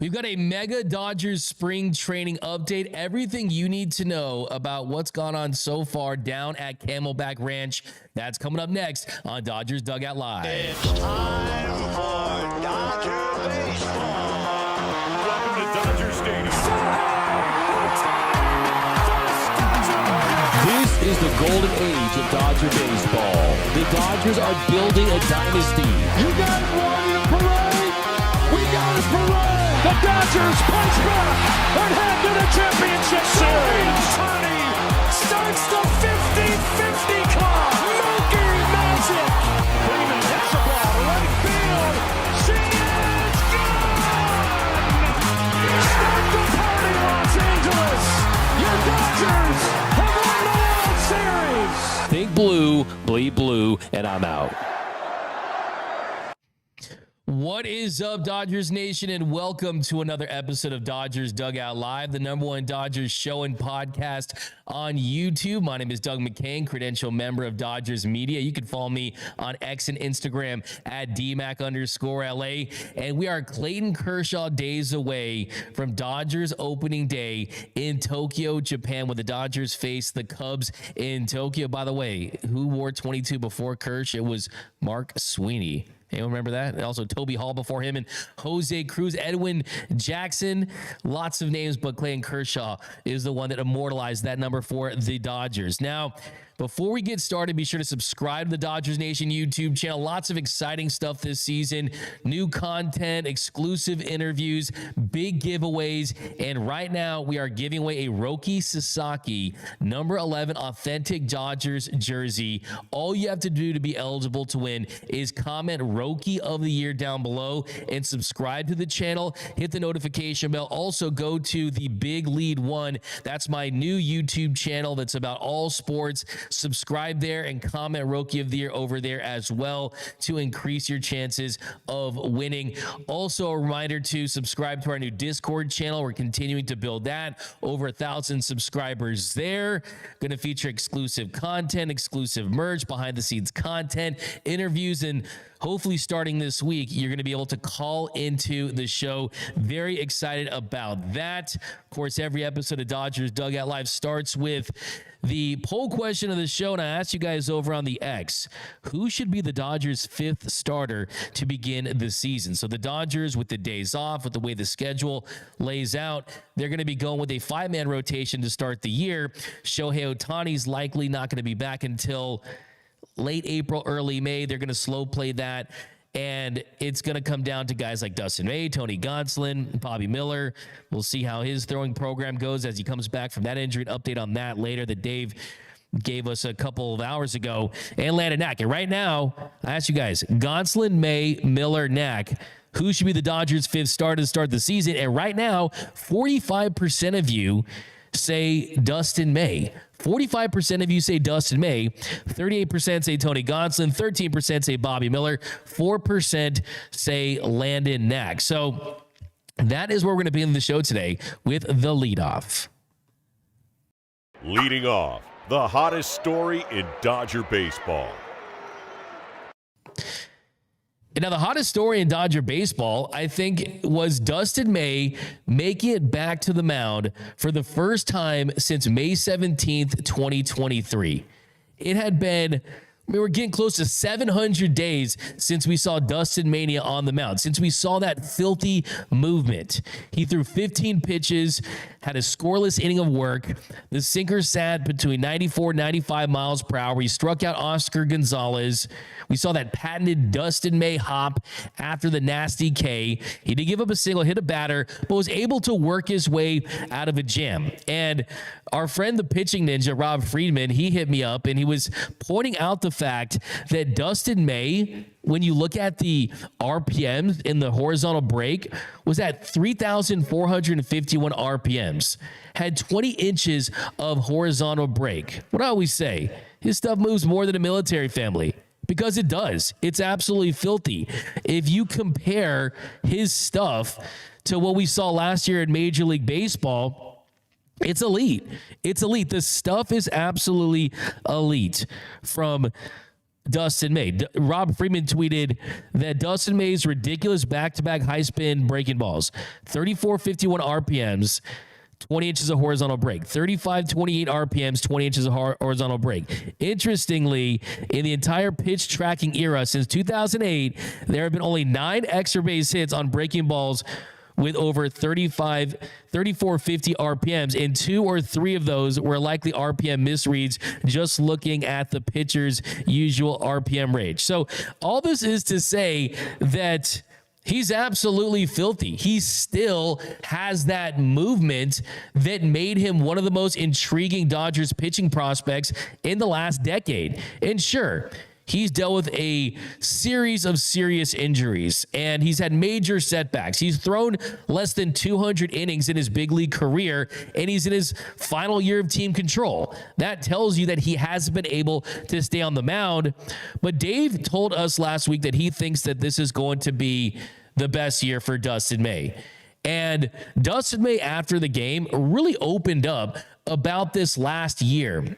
We've got a mega Dodgers spring training update. Everything you need to know about what's gone on so far down at Camelback Ranch. That's coming up next on Dodgers Dugout Live. It's time for Dodger Baseball. Welcome to Dodger Stadium. This is the golden age of Dodger baseball. The Dodgers are building a dynasty. You got it, Warrior Parade! We got it, Parade! The Dodgers punch back and head to the championship series! Ohtani starts the 50-50 clock. Milky Magic! Freeman hits the ball to right field. She is gone! Start the party, Los Angeles! Your Dodgers have won the World Series! Think blue, bleed blue, and I'm out. What is up, Dodgers Nation, and welcome to another episode of Dodgers Dugout Live, the #1 Dodgers show and podcast on YouTube. My name is Doug McKain, credential member of Dodgers Media. You can follow me on X and Instagram at DMac_LA. And we are Clayton Kershaw days away from Dodgers opening day in Tokyo, Japan, when the Dodgers face the Cubs in Tokyo. By the way, who wore 22 before Kersh? It was Mark Sweeney. Anyone remember that? And also Toby Hall before him, and Jose Cruz, Edwin Jackson, lots of names, but Clayton Kershaw is the one that immortalized that number for the Dodgers. Now, before we get started, be sure to subscribe to the Dodgers Nation YouTube channel. Lots of exciting stuff this season. New content, exclusive interviews, big giveaways. And right now, we are giving away a Roki Sasaki number 11 authentic Dodgers jersey. All you have to do to be eligible to win is comment Roki of the Year down below and subscribe to the channel. Hit the notification bell. Also, go to the Big Lead One. That's my new YouTube channel that's about all sports. Subscribe there and comment Roki of the Year over there as well to increase your chances of winning. Also, a reminder to subscribe to our new Discord channel. We're continuing to build that. Over 1,000 subscribers there. Going to feature exclusive content, exclusive merch, behind the scenes content, interviews, and hopefully starting this week, you're going to be able to call into the show. Very excited about that. Of course, every episode of Dodgers Dugout Live starts with the poll question of the show, and I asked you guys over on the X, who should be the Dodgers' 5th starter to begin the season? So the Dodgers, with the days off, with the way the schedule lays out, they're going to be going with a 5-man rotation to start the year. Shohei Ohtani's likely not going to be back until late April, early May. They're going to slow play that, and it's going to come down to guys like Dustin May, Tony Gonsolin, Bobby Miller. We'll see how his throwing program goes as he comes back from that injury. An update on that later that Dave gave us a couple of hours ago. And Landon Knack. And right now, I ask you guys, Gonsolin, May, Miller, Knack, who should be the Dodgers' 5th starter to start the season? And right now, 45% of you say Dustin May. 45% of you say Dustin May, 38% say Tony Gonsolin, 13% say Bobby Miller, 4% say Landon Knack. So that is where we're going to begin the show today with the leadoff. Leading off, the hottest story in Dodger baseball. Now, the hottest story in Dodger baseball, I think, was Dustin May making it back to the mound for the first time since May 17th, 2023. It had been, we're getting close to 700 days since we saw Dustin Mania on the mound, since we saw that filthy movement. He threw 15 pitches, had a scoreless inning of work. The sinker sat between 94 and 95 miles per hour. He struck out Oscar Gonzalez. We saw that patented Dustin May hop after the nasty K. He did give up a single, hit a batter, but was able to work his way out of a jam. And our friend, the pitching ninja, Rob Friedman, he hit me up and he was pointing out the fact that Dustin May, when you look at the RPMs in the horizontal break, was at 3,451 RPMs, had 20 inches of horizontal break. What I always say, his stuff moves more than a military family. Because it does. It's absolutely filthy. If you compare his stuff to what we saw last year in Major League Baseball, it's elite. It's elite. The stuff is absolutely elite. From Dustin May. Rob Freeman tweeted that Dustin May's ridiculous back-to-back high spin breaking balls, 34.51 RPMs, 20 inches of horizontal break, 35.28 RPMs, 20 inches of horizontal break. Interestingly, in the entire pitch tracking era since 2008, there have been only 9 extra base hits on breaking balls with over 34.50 RPMs, and 2 or 3 of those were likely RPM misreads just looking at the pitcher's usual RPM range. So all this is to say that he's absolutely filthy. He still has that movement that made him one of the most intriguing Dodgers pitching prospects in the last decade. And sure, he's dealt with a series of serious injuries, and he's had major setbacks. He's thrown less than 200 innings in his big league career, and he's in his final year of team control. That tells you that he hasn't been able to stay on the mound. But Dave told us last week that he thinks that this is going to be the best year for Dustin May. And Dustin May, after the game, really opened up about this last year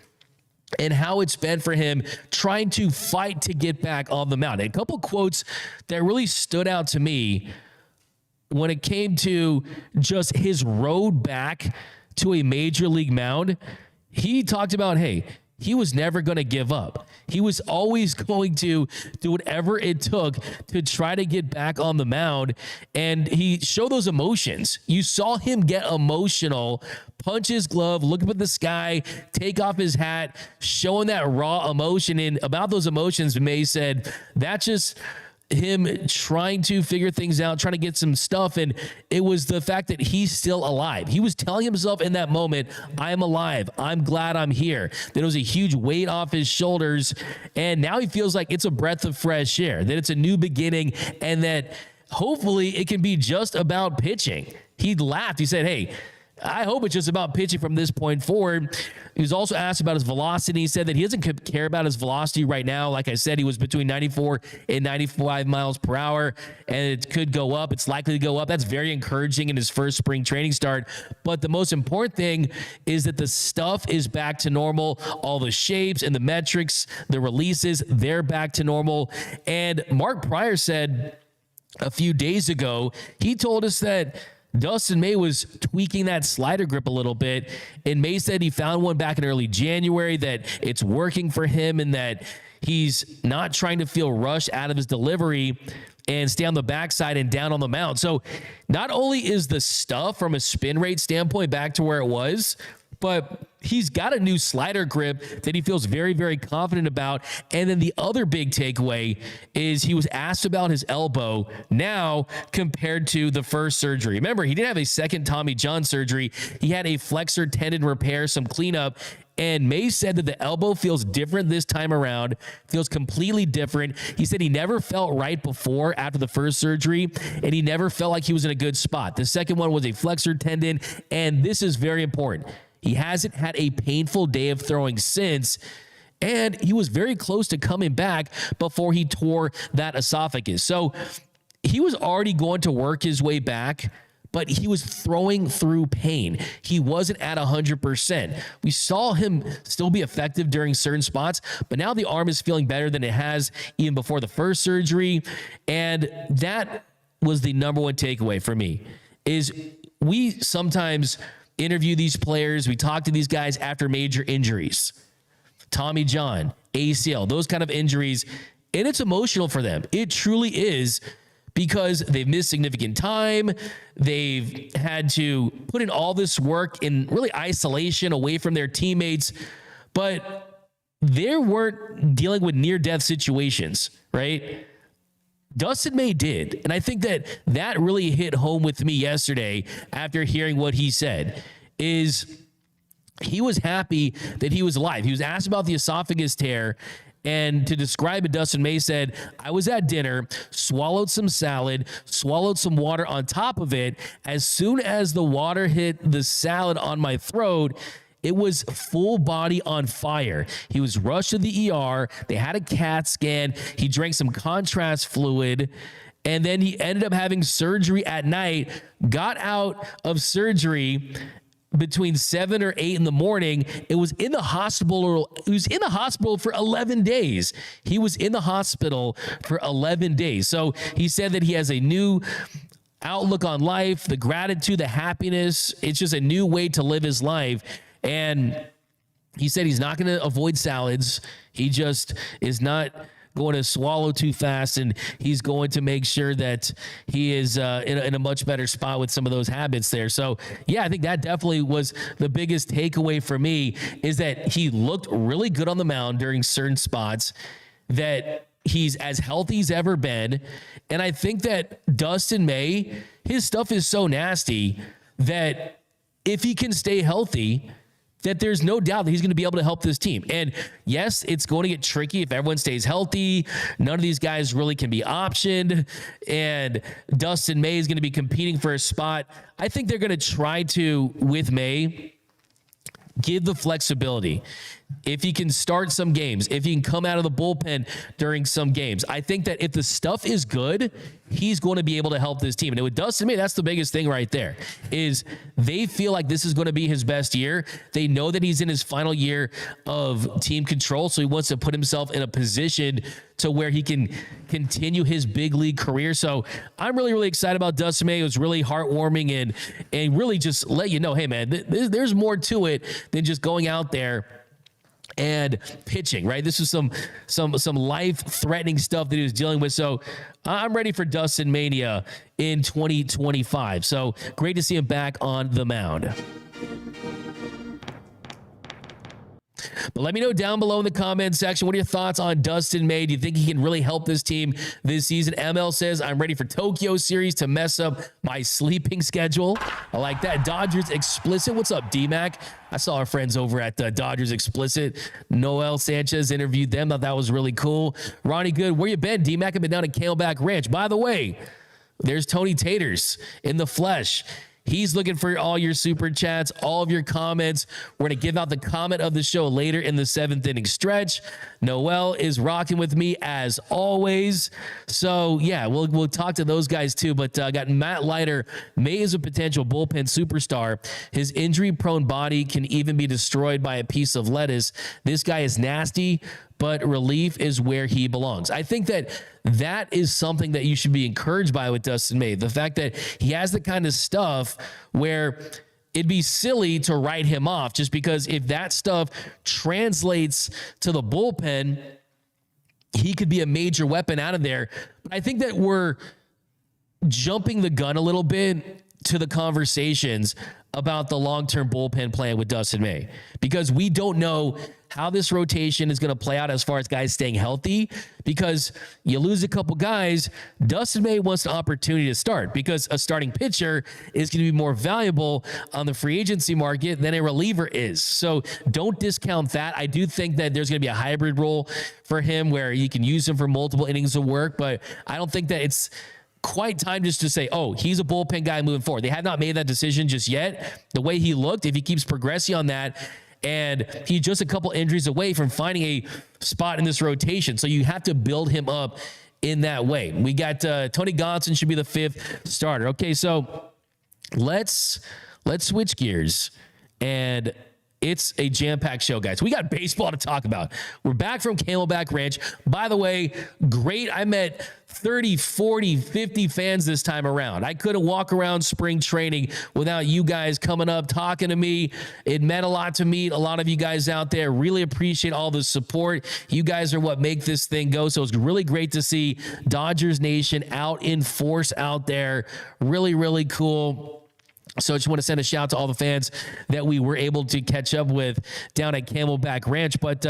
and how it's been for him trying to fight to get back on the mound. And a couple quotes that really stood out to me when it came to just his road back to a major league mound. He talked about, hey, he was never going to give up. He was always going to do whatever it took to try to get back on the mound. And he showed those emotions. You saw him get emotional, punch his glove, look up at the sky, take off his hat, showing that raw emotion. And about those emotions, May said, that's just him trying to figure things out, trying to get some stuff. And it was the fact that he's still alive. He was telling himself in that moment, I'm alive. I'm glad I'm here. That it was a huge weight off his shoulders. And now he feels like it's a breath of fresh air, that it's a new beginning, and that hopefully it can be just about pitching. He laughed. He said, hey, I hope it's just about pitching from this point forward. He was also asked about his velocity. He said that he doesn't care about his velocity right now. Like I said, he was between 94 and 95 miles per hour, and it could go up. It's likely to go up. That's very encouraging in his first spring training start. But the most important thing is that the stuff is back to normal. All the shapes and the metrics, the releases, they're back to normal. And Mark Pryor said a few days ago, he told us that Dustin May was tweaking that slider grip a little bit, and May said he found one back in early January, that it's working for him, and that he's not trying to feel rushed out of his delivery and stay on the backside and down on the mound. So not only is the stuff from a spin rate standpoint back to where it was, but he's got a new slider grip that he feels very, very confident about. And then the other big takeaway is he was asked about his elbow now compared to the first surgery. Remember, he didn't have a second Tommy John surgery. He had a flexor tendon repair, some cleanup. And May said that the elbow feels different this time around, feels completely different. He said he never felt right before after the first surgery, and he never felt like he was in a good spot. The second one was a flexor tendon, and this is very important. He hasn't had a painful day of throwing since, and he was very close to coming back before he tore that esophagus. So he was already going to work his way back, but he was throwing through pain. He wasn't at 100%. We saw him still be effective during certain spots, but now the arm is feeling better than it has even before the first surgery. And that was the number one takeaway for me, is we sometimes interview these players. We talk to these guys after major injuries, Tommy John, ACL, those kind of injuries. And it's emotional for them. It truly is, because they've missed significant time. They've had to put in all this work in really isolation away from their teammates, but they weren't dealing with near-death situations, right? Dustin May did. And I think that really hit home with me yesterday after hearing what he said, is he was happy that he was alive. He was asked about the esophagus tear, and to describe it, Dustin May said, I was at dinner, swallowed some salad, swallowed some water on top of it. As soon as the water hit the salad on my throat, it was full body on fire. He was rushed to the ER. They had a CAT scan. He drank some contrast fluid, and then he ended up having surgery at night, got out of surgery, between 7 or 8 in the morning. It was in the hospital. He was in the hospital for 11 days. He was in the hospital for 11 days. So he said that he has a new outlook on life, the gratitude, the happiness. It's just a new way to live his life. And he said he's not going to avoid salads. He just is not going to swallow too fast, and he's going to make sure that he is in a much better spot with some of those habits there. So, yeah, I think that definitely was the biggest takeaway for me, is that he looked really good on the mound during certain spots, that he's as healthy as ever been. And I think that Dustin May, his stuff is so nasty that if he can stay healthy, that there's no doubt that he's going to be able to help this team. And yes, it's going to get tricky if everyone stays healthy. None of these guys really can be optioned. And Dustin May is going to be competing for a spot. I think they're going to try to, with May, give the flexibility. If he can start some games, if he can come out of the bullpen during some games, I think that if the stuff is good, he's going to be able to help this team. And with Dustin May, that's the biggest thing right there, is they feel like this is going to be his best year. They know that he's in his final year of team control, so he wants to put himself in a position to where he can continue his big league career. So I'm really, really excited about Dustin May. It was really heartwarming and really just let you know, hey, man, there's more to it than just going out there and pitching, right? This is some life-threatening stuff that he was dealing with. So I'm ready for Dustin Mania in 2025. So great to see him back on the mound. But let me know down below in the comment section, what are your thoughts on Dustin May? Do you think he can really help this team this season? ML says, I'm ready for Tokyo series to mess up my sleeping schedule. I like that. Dodgers Explicit. What's up, D-Mac? I saw our friends over at Dodgers Explicit. Noel Sanchez interviewed them. Thought that was really cool. Ronnie Good, where you been? D-Mac, I've been down at Camelback Ranch. By the way, there's Tony Taters in the flesh. He's looking for all your super chats, all of your comments. We're going to give out the comment of the show later in the 7th inning stretch. Noel is rocking with me as always. So, yeah, we'll talk to those guys too. But I got Matt Leiter. May is a potential bullpen superstar. His injury-prone body can even be destroyed by a piece of lettuce. This guy is nasty, but relief is where he belongs. I think that is something that you should be encouraged by with Dustin May. The fact that he has the kind of stuff where it'd be silly to write him off, just because if that stuff translates to the bullpen, he could be a major weapon out of there. But I think that we're jumping the gun a little bit to the conversations about the long-term bullpen plan with Dustin May, because we don't know how this rotation is going to play out as far as guys staying healthy. Because you lose a couple guys, Dustin May wants the opportunity to start, because a starting pitcher is going to be more valuable on the free agency market than a reliever is. So don't discount that. I do think that there's going to be a hybrid role for him where you can use him for multiple innings of work, but I don't think that it's quite time just to say, oh, he's a bullpen guy moving forward. They have not made that decision just yet. The way he looked, if he keeps progressing on that, and he's just a couple injuries away from finding a spot in this rotation. So you have to build him up in that way. We got Tony Gonsolin should be the 5th starter. Okay, so let's switch gears, and it's a jam-packed show, guys. We got baseball to talk about. We're back from Camelback Ranch. By the way, great. I met 30, 40, 50 fans this time around. I couldn't walk around spring training without you guys coming up, talking to me. It meant a lot to meet a lot of you guys out there. Really appreciate all the support. You guys are what make this thing go. So it's really great to see Dodgers Nation out in force out there. Really, really cool. So I just want to send a shout out to all the fans that we were able to catch up with down at Camelback Ranch. But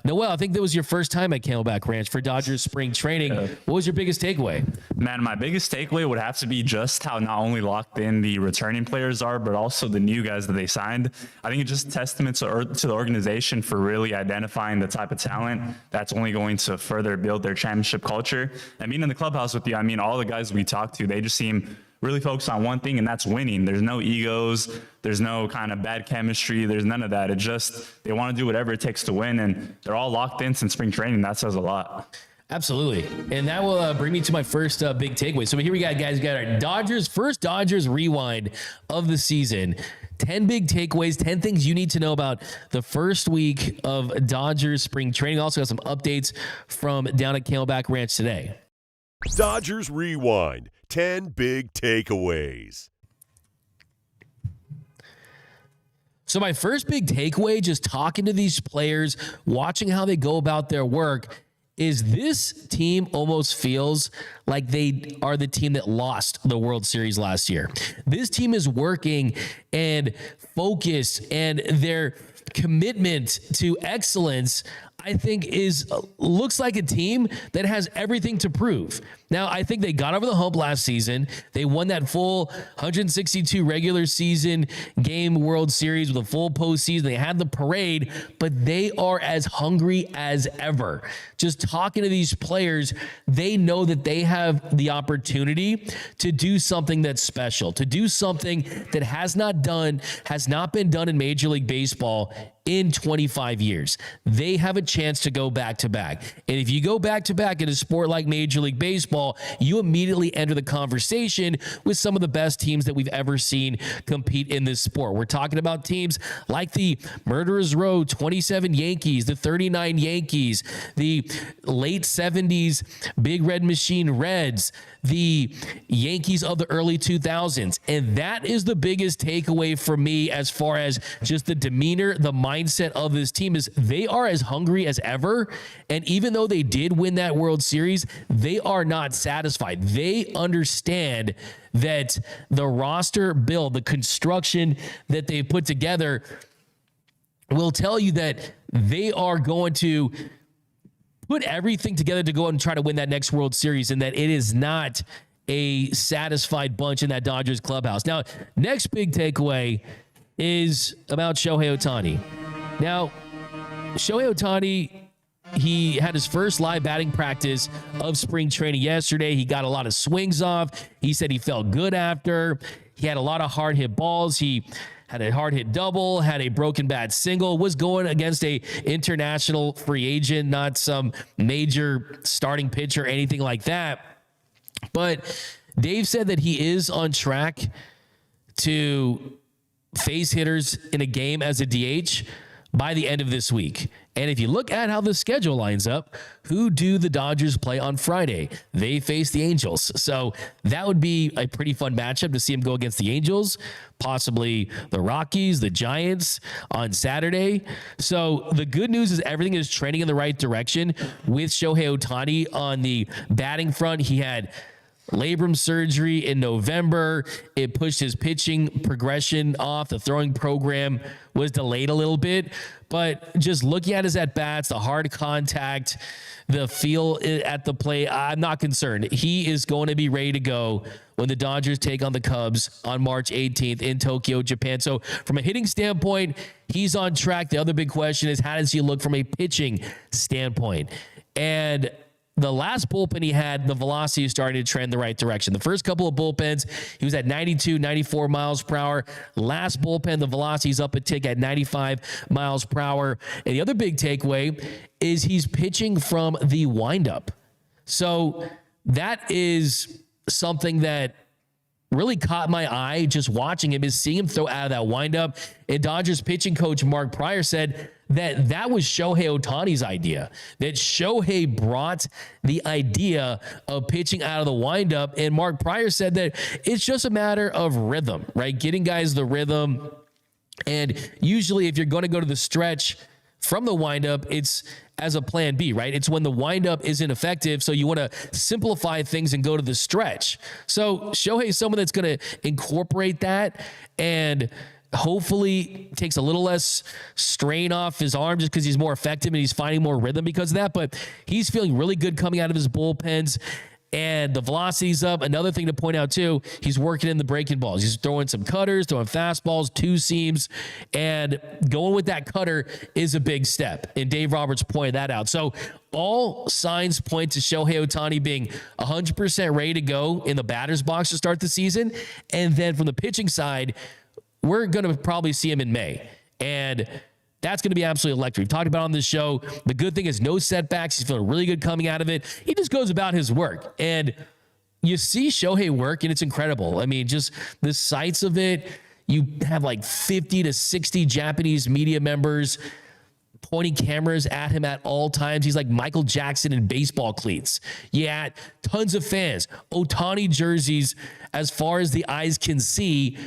Noel, I think that was your first time at Camelback Ranch for Dodgers spring training. Yeah. What was your biggest takeaway? Man, my biggest takeaway would have to be just how not only locked in the returning players are, but also the new guys that they signed. I think it's just a testament to the organization for really identifying the type of talent that's only going to further build their championship culture. And being in the clubhouse with you, I mean, all the guys we talked to, they just seem really focused on one thing, and that's winning. There's no egos. There's no kind of bad chemistry. There's none of that. It just, they want to do whatever it takes to win, and they're all locked in since spring training. That says a lot. Absolutely. And that will bring me to my first big takeaway. So here we got, guys, we got our first Dodgers rewind of the season. 10 big takeaways, 10 things you need to know about the first week of Dodgers spring training. Also got some updates from down at Camelback Ranch today. Dodgers Rewind, 10 big takeaways. So my first big takeaway, just talking to these players, watching how they go about their work, is this team almost feels like they are the team that lost the World Series last year. This team is working and focused, and their commitment to excellence, I think, looks like a team that has everything to prove. Now, I think they got over the hump last season. They won that full 162 regular season game World Series with a full postseason. They had the parade, but they are as hungry as ever. Just talking to these players, they know that they have the opportunity to do something that's special, to do something that has not been done in Major League Baseball in 25 years. They have a chance to go back to back. And if you go back to back in a sport like Major League Baseball, you immediately enter the conversation with some of the best teams that we've ever seen compete in this sport. We're talking about teams like the Murderers Row 27 Yankees, the 39 Yankees, the late 70s Big Red Machine Reds, the Yankees of the early 2000s. And that is the biggest takeaway for me as far as just the demeanor, the mindset of this team, is they are as hungry as ever. And even though they did win that World Series, they are not satisfied. They understand that the roster build, the construction that they put together, will tell you that they are going to put everything together to go out and try to win that next World Series, and that it is not a satisfied bunch in that Dodgers clubhouse. Now, next big takeaway is about Shohei Ohtani. Now, Shohei Ohtani, he had his first live batting practice of spring training yesterday. He got a lot of swings off. He said he felt good after. He had a lot of hard hit balls. He had a hard hit double, had a broken bat single, was going against a international free agent, not some major starting pitcher or anything like that. But Dave said that he is on track to face hitters in a game as a DH by the end of this week. And if you look at how the schedule lines up, who do the Dodgers play on Friday? They face the Angels. So that would be a pretty fun matchup to see him go against the Angels, possibly the Rockies, the Giants on Saturday. So the good news is everything is trending in the right direction with Shohei Ohtani on the batting front. He had labrum surgery in November. It pushed his pitching progression off. The throwing program was delayed a little bit, but just looking at his at-bats, the hard contact, the feel at the plate, I'm not concerned. He is going to be ready to go when the Dodgers take on the Cubs on March 18th in Tokyo, Japan. So from a hitting standpoint, he's on track. The other big question is, how does he look from a pitching standpoint? And the last bullpen he had, the velocity is starting to trend the right direction. The first couple of bullpens, he was at 92, 94 miles per hour. Last bullpen, the velocity is up a tick at 95 miles per hour. And the other big takeaway is he's pitching from the windup. So that is something that really caught my eye just watching him, is seeing him throw out of that windup. And Dodgers pitching coach Mark Pryor said that was Shohei Ohtani's idea, that Shohei brought the idea of pitching out of the windup. And Mark Pryor said that it's just a matter of rhythm, right? Getting guys the rhythm. And usually if you're going to go to the stretch from the windup, it's as a plan B, right? It's when the windup isn't effective, so you want to simplify things and go to the stretch. So Shohei is someone that's going to incorporate that and hopefully takes a little less strain off his arm just because he's more effective and he's finding more rhythm because of that. But he's feeling really good coming out of his bullpens. And the velocity's up. Another thing to point out, too, he's working in the breaking balls. He's throwing some cutters, throwing fastballs, two seams, and going with that cutter is a big step. And Dave Roberts pointed that out. So all signs point to Shohei Ohtani being 100% ready to go in the batter's box to start the season. And then from the pitching side, we're going to probably see him in May. And that's going to be absolutely electric. We've talked about on this show. The good thing is no setbacks. He's feeling really good coming out of it. He just goes about his work. And you see Shohei work, and it's incredible. I mean, just the sights of it. You have like 50 to 60 Japanese media members pointing cameras at him at all times. He's like Michael Jackson in baseball cleats. Yeah, tons of fans. Ohtani jerseys as far as the eyes can see.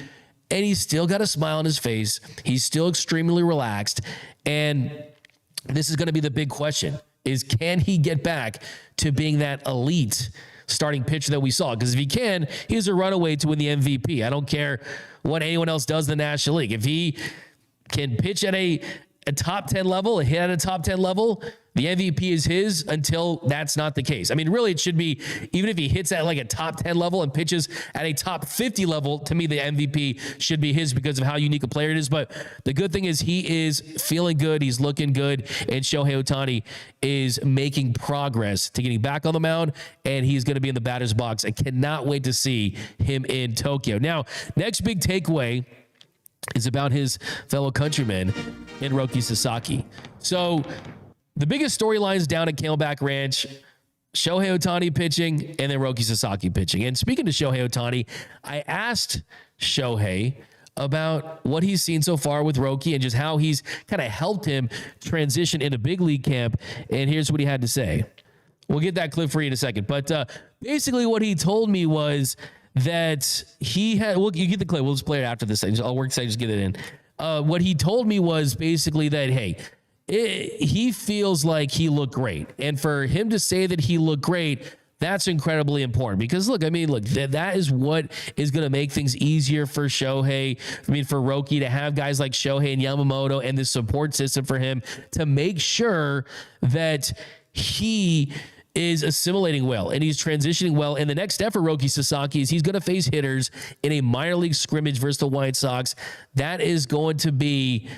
And he's still got a smile on his face. He's still extremely relaxed. And this is going to be the big question, is can he get back to being that elite starting pitcher that we saw? Because if he can, he's a runaway to win the MVP. I don't care what anyone else does in the National League. If he can pitch at a top 10 level, hit at a top 10 level, the MVP is his until that's not the case. I mean, really, it should be, even if he hits at like a top 10 level and pitches at a top 50 level, to me, the MVP should be his because of how unique a player it is. But the good thing is he is feeling good. He's looking good. And Shohei Ohtani is making progress to getting back on the mound, and he's going to be in the batter's box. I cannot wait to see him in Tokyo. Now, next big takeaway is about his fellow countryman in Roki Sasaki. So the biggest storylines down at Camelback Ranch, Shohei Ohtani pitching and then Roki Sasaki pitching. And speaking to Shohei Ohtani, I asked Shohei about what he's seen so far with Roki and just how he's kind of helped him transition into big league camp. And here's what he had to say. We'll get that clip for you in a second. But basically what he told me was that he had, well, you get the clip. We'll just play it after this. I'll work side, just get it in. What he told me was basically that, hey, he feels like he looked great. And for him to say that he looked great, that's incredibly important because look, I mean, look, that is what is going to make things easier for Shohei. I mean, for Roki to have guys like Shohei and Yamamoto and the support system for him to make sure that he is assimilating well and he's transitioning well. And the next step for Roki Sasaki is he's going to face hitters in a minor league scrimmage versus the White Sox. That is going to be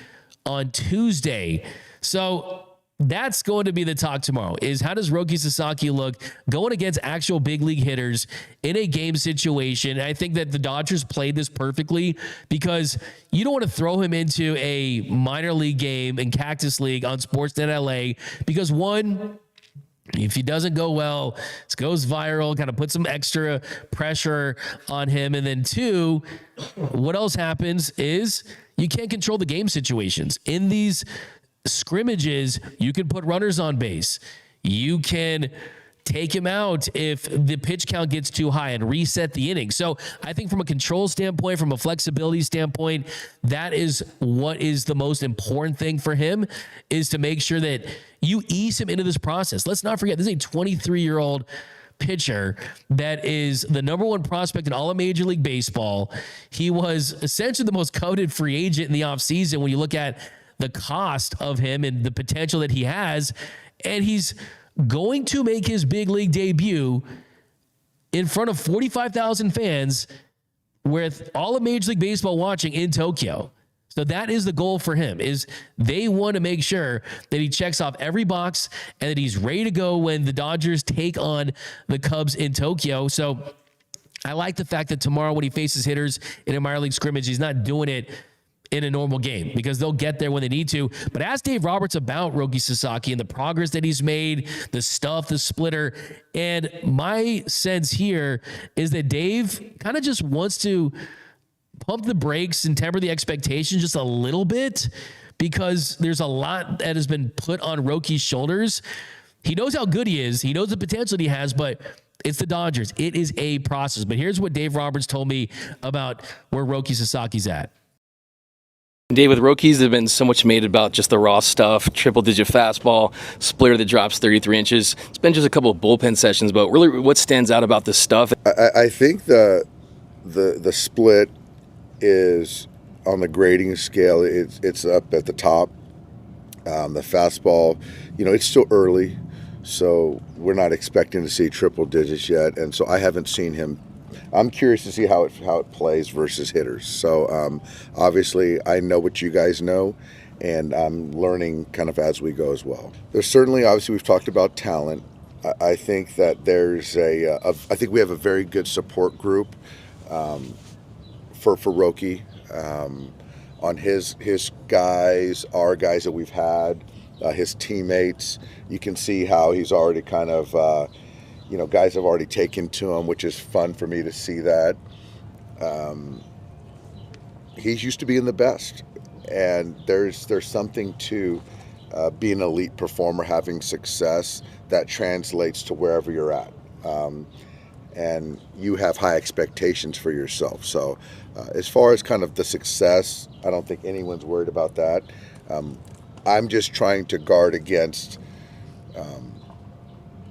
on Tuesday. So that's going to be the talk tomorrow, is how does Roki Sasaki look going against actual big league hitters in a game situation? I think that the Dodgers played this perfectly because you don't want to throw him into a minor league game in Cactus League on Sportsnet LA because one, if he doesn't go well, it goes viral, kind of put some extra pressure on him. And then two, what else happens is you can't control the game situations. In these scrimmages, you can put runners on base. You can take him out if the pitch count gets too high and reset the inning. So I think from a control standpoint, from a flexibility standpoint, that is what is the most important thing for him, is to make sure that you ease him into this process. Let's not forget, this is a 23-year-old pitcher that is the number one prospect in all of Major League Baseball. He was essentially the most coveted free agent in the offseason when you look at the cost of him and the potential that he has. And he's going to make his big league debut in front of 45,000 fans with all of Major League Baseball watching in Tokyo. So that is the goal for him, is they want to make sure that he checks off every box and that he's ready to go when the Dodgers take on the Cubs in Tokyo. So I like the fact that tomorrow when he faces hitters in a minor league scrimmage, he's not doing it in a normal game because they'll get there when they need to. But ask Dave Roberts about Roki Sasaki and the progress that he's made, the stuff, the splitter. And my sense here is that Dave kind of just wants to pump the brakes and temper the expectations just a little bit because there's a lot that has been put on Roki's shoulders. He knows how good he is. He knows the potential that he has, but it's the Dodgers. It is a process. But here's what Dave Roberts told me about where Roki Sasaki's at. Dave, with Roki's, there's been so much made about just the raw stuff, triple-digit fastball, splitter that drops 33 inches. It's been just a couple of bullpen sessions, but really what stands out about this stuff? I think the split is on the grading scale. It's up at the top. The fastball, it's still early, so we're not expecting to see triple digits yet, and so I haven't seen him. I'm curious to see how it plays versus hitters. So obviously I know what you guys know, and I'm learning kind of as we go as well. There's certainly, obviously we've talked about talent. I think that there's I think we have a very good support group for Roki on his guys, our guys that we've had, his teammates. You can see how he's already kind of guys have already taken to him, which is fun for me to see that. he's used to being the best, and there's something to being an elite performer, having success that translates to wherever you're at. And you have high expectations for yourself. So as far as kind of the success, I don't think anyone's worried about that. I'm just trying to guard against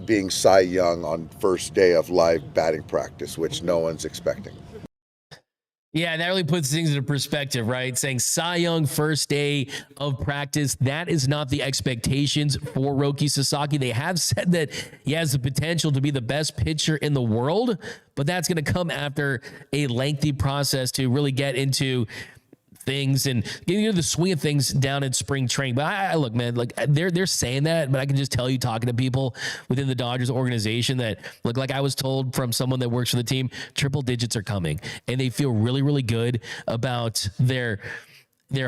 being Cy Young on first day of live batting practice, which no one's expecting. Yeah, that really puts things into perspective, right? Saying Cy Young first day of practice, that is not the expectations for Roki Sasaki. They have said that he has the potential to be the best pitcher in the world, but that's going to come after a lengthy process to really get into things and getting into the swing of things down in spring training. But I look, man, like they're saying that, but I can just tell you, talking to people within the Dodgers organization, that look, like I was told from someone that works for the team, triple digits are coming, and they feel really, really good about their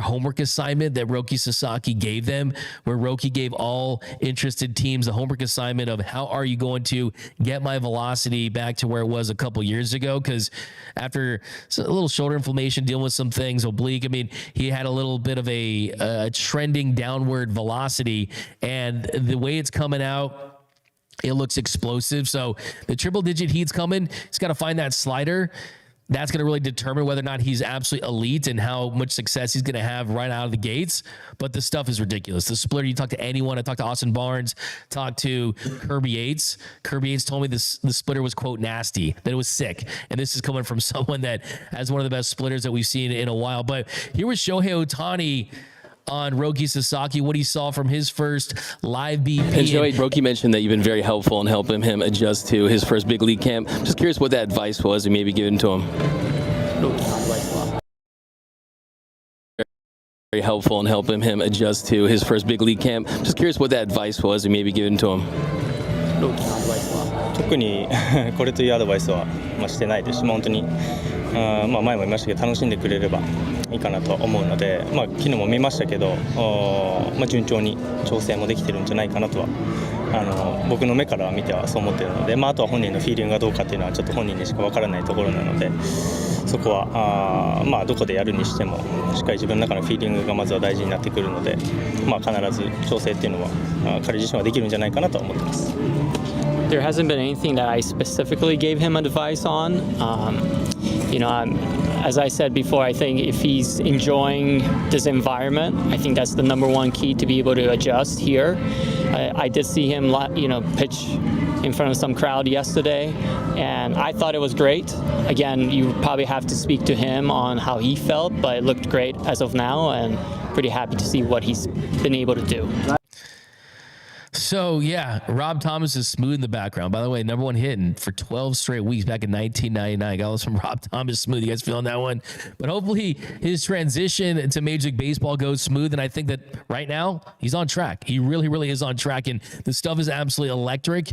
homework assignment that Roki Sasaki gave them, where Roki gave all interested teams the homework assignment of how are you going to get my velocity back to where it was a couple years ago? Because after a little shoulder inflammation, dealing with some things, oblique, I mean, he had a little bit of a trending downward velocity, and the way it's coming out, it looks explosive. So the triple digit heat's coming. He's got to find that slider. That's going to really determine whether or not he's absolutely elite and how much success he's going to have right out of the gates. But the stuff is ridiculous. The splitter, you talk to anyone. I talked to Austin Barnes, talked to Kirby Yates. Kirby Yates told me the splitter was, quote, nasty, that it was sick. And this is coming from someone that has one of the best splitters that we've seen in a while. But here was Shohei Ohtani on Roki Sasaki, what he saw from his first live BP. And Joey, Roki mentioned that you've been very helpful in helping him adjust to his first big league camp. Just curious what that advice was and maybe given to him. Very helpful in helping him adjust to his first big league camp. Just curious what that advice was and maybe given to him. 特にこれというアドバイスはしてないですし、本当に前も言いましたけど、楽しんでくれればいいかなと思うので、昨日も見ましたけど、順調に調整もできてるんじゃないかなとは僕の目から見てはそう思っているので、あとは本人のフィーリングがどうかっていうのはちょっと本人にしか分からないところなので、そこはどこでやるにしてもしっかり自分の中のフィーリングがまずは大事になってくるので、必ず調整っていうのは彼自身はできるんじゃないかなと思ってます。There hasn't been anything that I specifically gave him advice on. As I said before, I think if he's enjoying this environment, I think that's the number one key to be able to adjust here. I did see him, pitch in front of some crowd yesterday, and I thought it was great. Again, you probably have to speak to him on how he felt, but it looked great as of now, and pretty happy to see what he's been able to do. So, yeah, Rob Thomas is smooth in the background. By the way, number one hit for 12 straight weeks back in 1999. Got this from Rob Thomas, smooth. You guys feeling that one? But hopefully his transition to Major League Baseball goes smooth. And I think that right now he's on track. He really, really is on track. And the stuff is absolutely electric.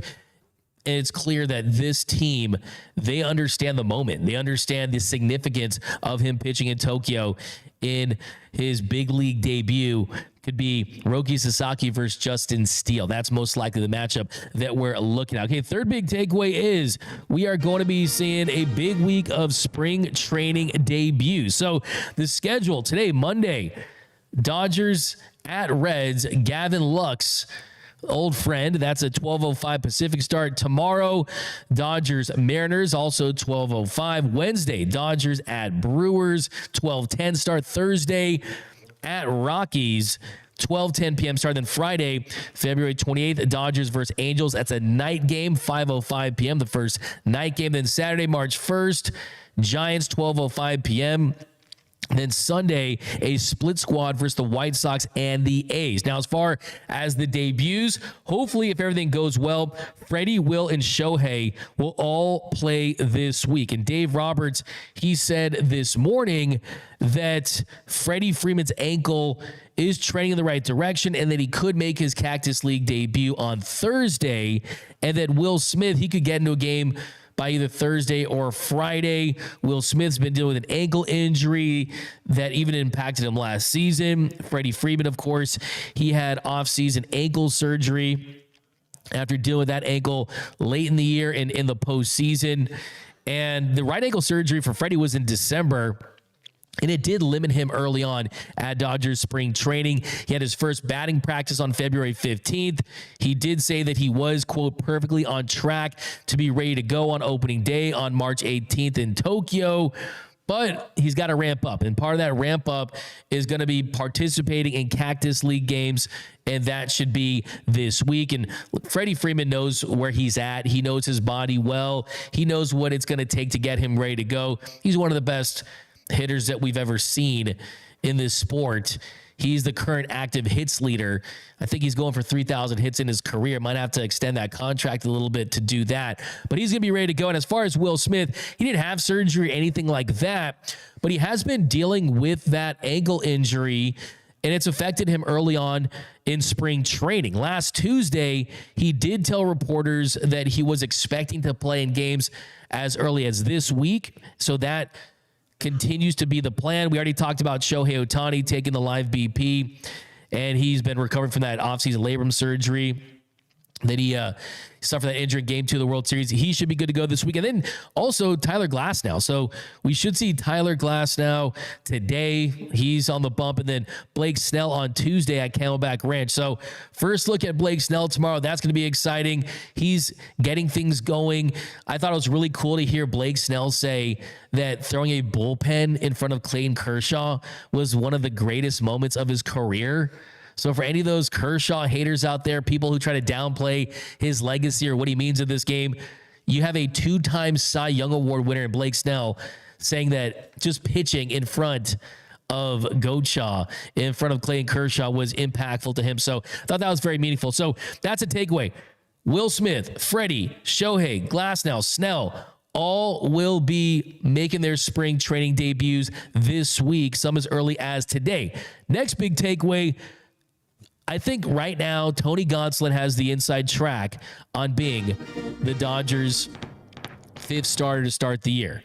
And it's clear that this team, they understand the moment. They understand the significance of him pitching in Tokyo in his big league debut. Could be Roki Sasaki versus Justin Steele. That's most likely the matchup that we're looking at. Okay, third big takeaway is we are going to be seeing a big week of spring training debuts. So the schedule today, Monday, Dodgers at Reds, Gavin Lux, old friend. That's a 12:05 Pacific start. Tomorrow, Dodgers Mariners, also 12:05. Wednesday, Dodgers at Brewers, 12:10 start. Thursday, at Rockies, 12:10 p.m. start. Then Friday, February 28th, Dodgers versus Angels. That's a night game, 5:05 p.m. The first night game. Then Saturday, March 1st, Giants, 12:05 p.m. Then Sunday, a split squad versus the White Sox and the A's. Now, as far as the debuts, hopefully, if everything goes well, Freddie, Will, and Shohei will all play this week. And Dave Roberts, he said this morning that Freddie Freeman's ankle is trending in the right direction and that he could make his Cactus League debut on Thursday, and that Will Smith, he could get into a game by either Thursday or Friday. Will Smith's been dealing with an ankle injury that even impacted him last season. Freddie Freeman, of course, he had off-season ankle surgery after dealing with that ankle late in the year and in the postseason. And the right ankle surgery for Freddie was in December. And it did limit him early on at Dodgers spring training. He had his first batting practice on February 15th. He did say that he was, quote, perfectly on track to be ready to go on opening day on March 18th in Tokyo. But he's got to ramp up. And part of that ramp up is going to be participating in Cactus League games. And that should be this week. And Freddie Freeman knows where he's at. He knows his body well. He knows what it's going to take to get him ready to go. He's one of the best hitters that we've ever seen in this sport. He's the current active hits leader. I think he's going for 3,000 hits in his career. Might have to extend that contract a little bit to do that. But he's going to be ready to go. And as far as Will Smith, he didn't have surgery or anything like that, but he has been dealing with that ankle injury, and it's affected him early on in spring training. Last Tuesday, he did tell reporters that he was expecting to play in games as early as this week. So that continues to be the plan. We already talked about Shohei Ohtani taking the live BP, and he's been recovering from that offseason labrum surgery that he suffered that injury in Game 2 of the World Series. He should be good to go this week. And then also Tyler Glasnow. So we should see Tyler Glasnow today. He's on the bump. And then Blake Snell on Tuesday at Camelback Ranch. So first look at Blake Snell tomorrow. That's going to be exciting. He's getting things going. I thought it was really cool to hear Blake Snell say that throwing a bullpen in front of Clayton Kershaw was one of the greatest moments of his career. So for any of those Kershaw haters out there, people who try to downplay his legacy or what he means in this game, you have a 2-time Cy Young Award winner in Blake Snell saying that just pitching in front of Goatshaw, in front of Clayton Kershaw, was impactful to him. So I thought that was very meaningful. So that's a takeaway. Will Smith, Freddie, Shohei, Glasnow, Snell, all will be making their spring training debuts this week, some as early as today. Next big takeaway, I think right now, Tony Gonsolin has the inside track on being the Dodgers' 5th starter to start the year.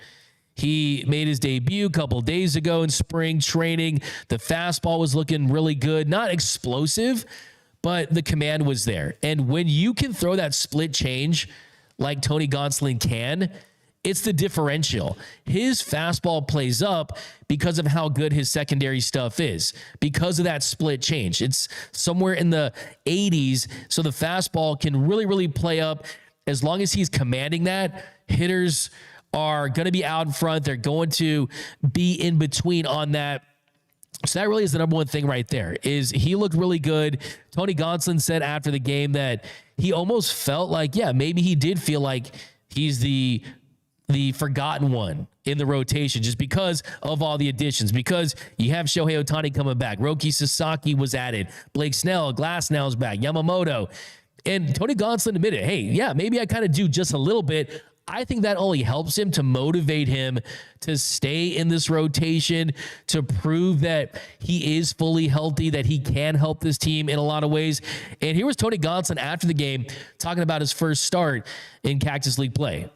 He made his debut a couple days ago in spring training. The fastball was looking really good. Not explosive, but the command was there. And when you can throw that split change like Tony Gonsolin can, it's the differential. His fastball plays up because of how good his secondary stuff is, because of that split change. It's somewhere in the 80s, so the fastball can really, really play up. As long as he's commanding that, hitters are going to be out in front. They're going to be in between on that. So that really is the number one thing right there, is he looked really good. Tony Gonsolin said after the game that he almost felt like, yeah, maybe he did feel like he's the forgotten one in the rotation just because of all the additions, because you have Shohei Ohtani coming back. Roki Sasaki was added. Blake Snell, Glasnow's back. Yamamoto. And Tony Gonsolin admitted, hey, yeah, maybe I kind of do just a little bit. I think that only helps him to motivate him to stay in this rotation, to prove that he is fully healthy, that he can help this team in a lot of ways. And here was Tony Gonsolin after the game talking about his first start in Cactus League play.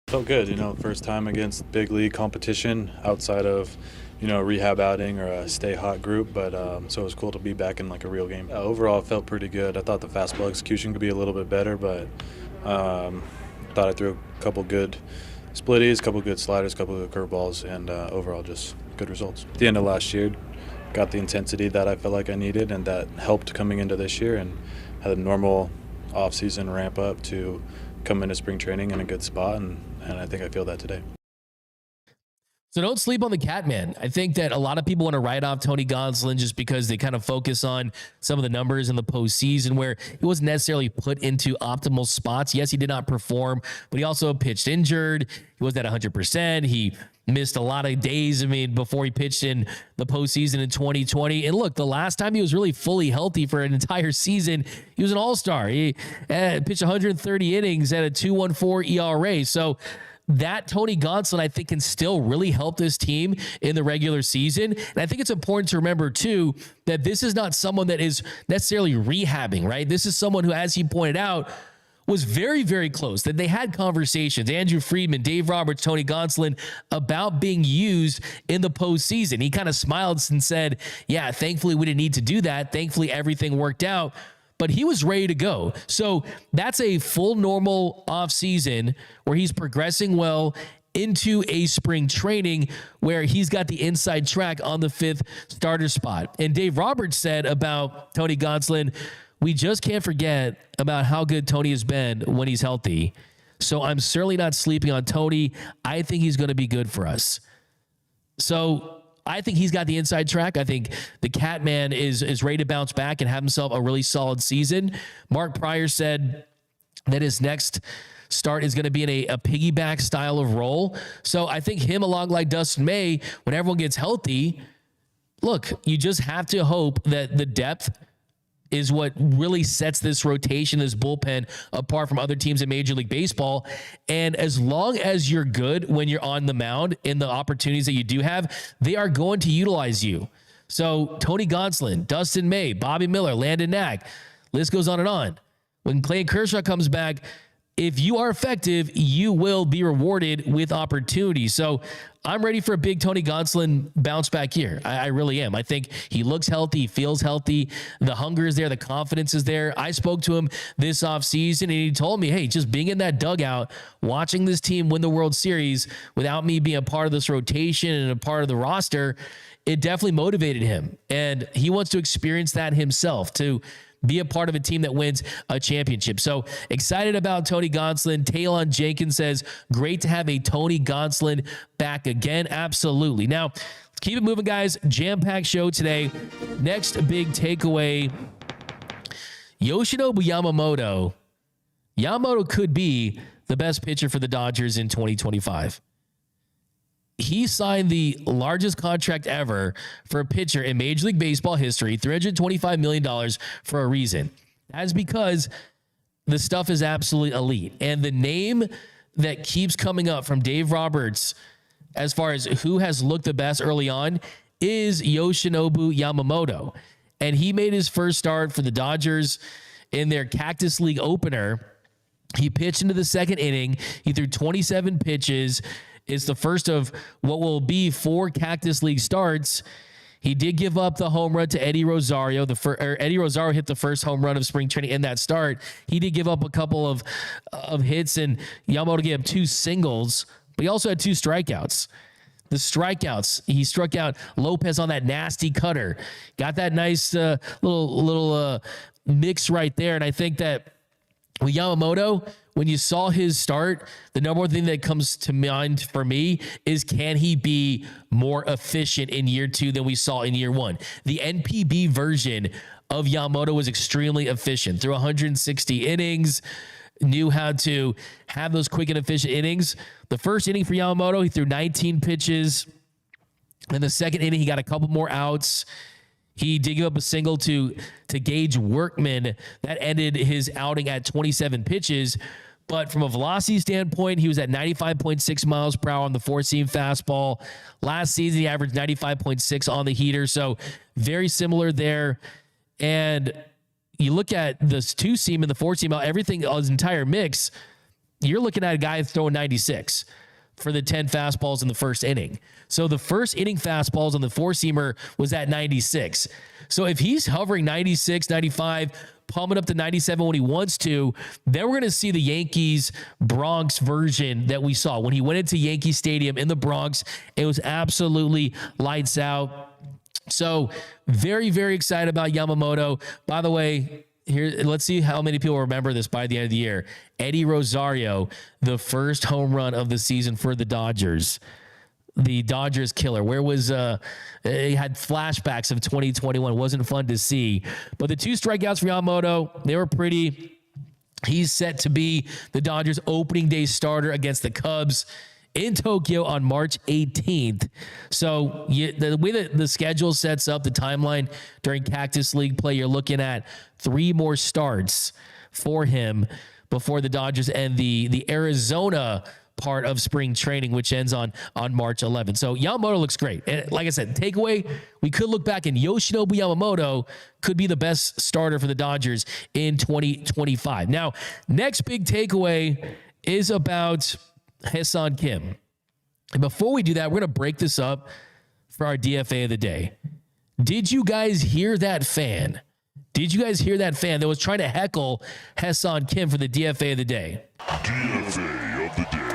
Felt good, first time against big league competition outside of, rehab outing or a stay hot group, but so it was cool to be back in like a real game. Overall, it felt pretty good. I thought the fastball execution could be a little bit better, but thought I threw a couple good splitties, a couple good sliders, a couple good curveballs, and overall just good results. At the end of last year, got the intensity that I felt like I needed, and that helped coming into this year, and had a normal off-season ramp up to come into spring training in a good spot, and I think I feel that today. So don't sleep on the cat man. I think that a lot of people want to write off Tony Gonsolin just because they kind of focus on some of the numbers in the postseason where he wasn't necessarily put into optimal spots. Yes, he did not perform, but he also pitched injured. He wasn't at 100%. He missed a lot of days, before he pitched in the postseason in 2020. And look, the last time he was really fully healthy for an entire season, he was an all-star. He pitched 130 innings at a 2.14 ERA. So that Tony Gonsolin, I think, can still really help this team in the regular season. And I think it's important to remember, too, that this is not someone that is necessarily rehabbing, right? This is someone who, as he pointed out, was very, very close, that they had conversations, Andrew Friedman, Dave Roberts, Tony Gonsolin, about being used in the postseason. He kind of smiled and said, yeah, thankfully we didn't need to do that. Thankfully everything worked out. But he was ready to go. So that's a full normal offseason where he's progressing well into a spring training where he's got the inside track on the 5th starter spot. And Dave Roberts said about Tony Gonsolin, we just can't forget about how good Tony has been when he's healthy. So I'm certainly not sleeping on Tony. I think he's going to be good for us. So I think he's got the inside track. I think the Catman is ready to bounce back and have himself a really solid season. Mark Pryor said that his next start is going to be in a piggyback style of role. So I think him along like Dustin May, when everyone gets healthy, look, you just have to hope that the depth is what really sets this rotation, this bullpen apart from other teams in Major League Baseball. And as long as you're good when you're on the mound in the opportunities that you do have, they are going to utilize you. So Tony Gonsolin, Dustin May, Bobby Miller, Landon Knack, list goes on and on. When Clayton Kershaw comes back, if you are effective, you will be rewarded with opportunity. So I'm ready for a big Tony Gonsolin bounce back year. I really am. I think he looks healthy, he feels healthy. The hunger is there. The confidence is there. I spoke to him this offseason, and he told me, hey, just being in that dugout, watching this team win the World Series without me being a part of this rotation and a part of the roster, it definitely motivated him. And he wants to experience that himself, to be a part of a team that wins a championship. So excited about Tony Gonsolin. Talon Jenkins says, great to have a Tony Gonsolin back again. Absolutely. Now, let's keep it moving, guys. Jam-packed show today. Next big takeaway, Yoshinobu Yamamoto. Yamamoto could be the best pitcher for the Dodgers in 2025. He signed the largest contract ever for a pitcher in Major League Baseball history, $325 million, for a reason. That's because the stuff is absolutely elite. And the name that keeps coming up from Dave Roberts as far as who has looked the best early on is Yoshinobu Yamamoto. And he made his first start for the Dodgers in their Cactus League opener. He pitched into the second inning. He threw 27 pitches. It's the first of what will be 4 Cactus League starts. He did give up the home run to Eddie Rosario. Eddie Rosario hit the first home run of spring training in that start. He did give up a couple of hits, and Yamamoto gave up 2 singles, but he also had 2 strikeouts. The strikeouts, he struck out Lopez on that nasty cutter. Got that nice little mix right there, and I think that with Yamamoto, when you saw his start, the number one thing that comes to mind for me is, can he be more efficient in year 2 than we saw in year 1? The NPB version of Yamamoto was extremely efficient through 160 innings, knew how to have those quick and efficient innings. The first inning for Yamamoto, he threw 19 pitches. In the second inning, he got a couple more outs. He did give up a single to Gage Workman that ended his outing at 27 pitches. But from a velocity standpoint, he was at 95.6 miles per hour on the 4-seam fastball. Last season, he averaged 95.6 on the heater. So very similar there. And you look at the 2-seam and the 4-seam, everything, his entire mix, you're looking at a guy throwing 96 for the 10 fastballs in the first inning. So the first inning fastballs on the 4-seamer was at 96. So if he's hovering 96, 95, pumping up to 97 when he wants to, then we're going to see the Yankees Bronx version that we saw when he went into Yankee Stadium in the Bronx. It was absolutely lights out. So very, very excited about Yamamoto. By the way, here, let's see how many people remember this by the end of the year. Eddie Rosario, the first home run of the season for the Dodgers. The Dodgers killer. Where was he had flashbacks of 2021. Wasn't fun to see. But the 2 strikeouts for Yamamoto, they were pretty. He's set to be the Dodgers opening day starter against the Cubs in Tokyo on March 18th. So the way that the schedule sets up, the timeline during Cactus League play, you're looking at 3 more starts for him before the Dodgers end the Arizona part of spring training, which ends on March 11th. So Yamamoto looks great. And like I said, takeaway, we could look back and Yoshinobu Yamamoto could be the best starter for the Dodgers in 2025. Now, next big takeaway is about Hassan Kim. And before we do that, we're going to break this up for our DFA of the day. Did you guys hear that fan? Did you guys hear that fan that was trying to heckle Hassan Kim for the DFA of the day? DFA of the day.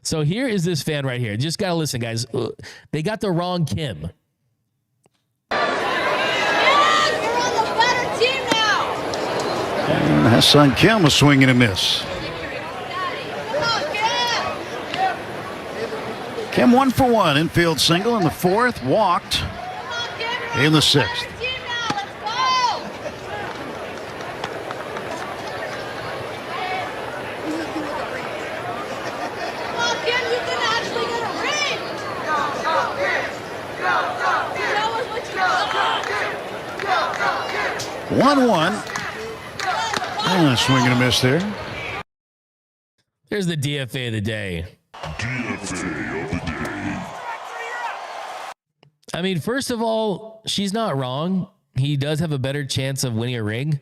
So here is this fan right here. Just got to listen, guys. They got the wrong Kim. And Hassan Kim was swinging a miss. Kim 1 for 1, infield single in the 4th, walked in the 6th. One. Swing and a miss there. There's the DFA of the day. I mean, first of all, she's not wrong. He does have a better chance of winning a ring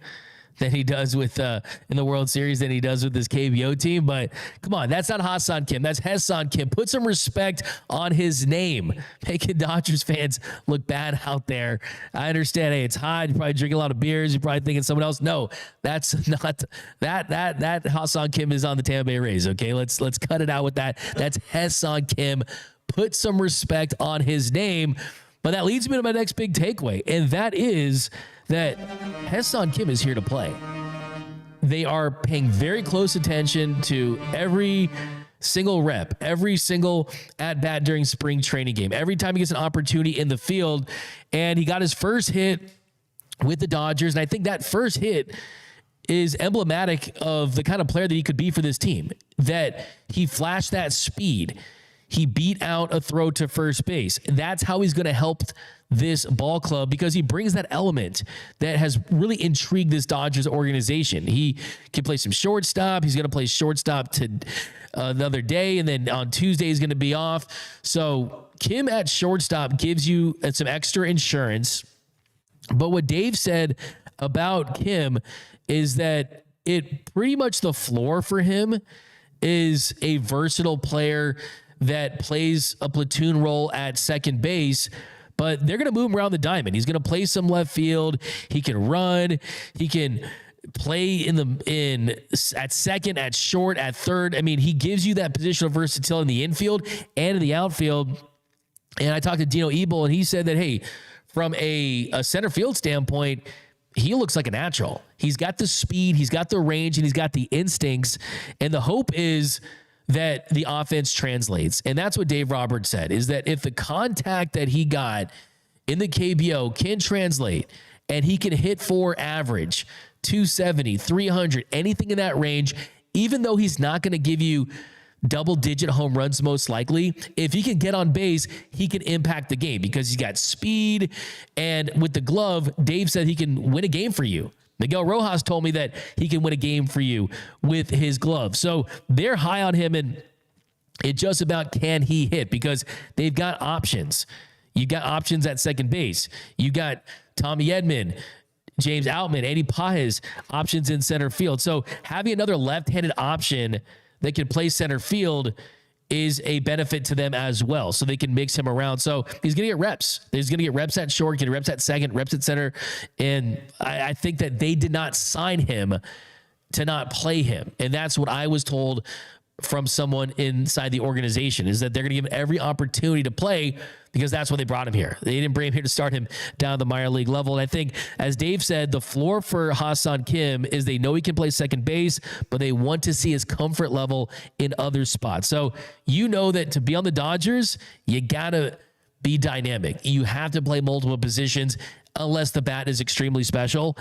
than he does with in the World Series than he does with this KBO team. But come on, that's not Hassan Kim. That's Hassan Kim. Put some respect on his name. Making Dodgers fans look bad out there. I understand. Hey, it's hot. You're probably drinking a lot of beers. You're probably thinking someone else. No, that's not that Hassan Kim is on the Tampa Bay Rays. Okay, let's cut it out with that. That's Hassan Kim. Put some respect on his name. But that leads me to my next big takeaway, and that is that Hassan Kim is here to play. They are paying very close attention to every single rep, every single at-bat during spring training game, every time he gets an opportunity in the field. And he got his first hit with the Dodgers, and I think that first hit is emblematic of the kind of player that he could be for this team, that he flashed that speed. He beat out a throw to first base. That's how he's going to help this ball club, because he brings that element that has really intrigued this Dodgers organization. He can play some shortstop. He's going to play shortstop to the other day, and then on Tuesday he's going to be off. So Kim at shortstop gives you some extra insurance. But what Dave said about Kim is that it pretty much the floor for him is a versatile player that plays a platoon role at second base, but they're going to move him around the diamond. He's going to play some left field. He can run. He can play at second, at short, at third. I mean, he gives you that positional versatility in the infield and in the outfield. And I talked to Dino Ebel, and he said that, hey, from a center field standpoint, he looks like a natural. He's got the speed, he's got the range, and he's got the instincts. And the hope is that the offense translates. And that's what Dave Roberts said, is that if the contact that he got in the KBO can translate and he can hit for average, 270, 300, anything in that range, even though he's not going to give you double-digit home runs most likely, if he can get on base, he can impact the game because he's got speed. And with the glove, Dave said he can win a game for you. Miguel Rojas told me that he can win a game for you with his glove. So they're high on him, and it's just about can he hit, because they've got options. You got options at second base. You got Tommy Edman, James Outman, Eddie Pajes, options in center field. So having another left-handed option that can play center field is a benefit to them as well. So they can mix him around. So he's going to get reps. He's going to get reps at short, get reps at second, reps at center. And I think that they did not sign him to not play him. And that's what I was told from someone inside the organization, is that they're going to give him every opportunity to play, because that's why they brought him here. They didn't bring him here to start him down at the minor league level. And I think, as Dave said, the floor for Hassan Kim is they know he can play second base, but they want to see his comfort level in other spots. So you know that to be on the Dodgers, you got to be dynamic. You have to play multiple positions unless the bat is extremely special.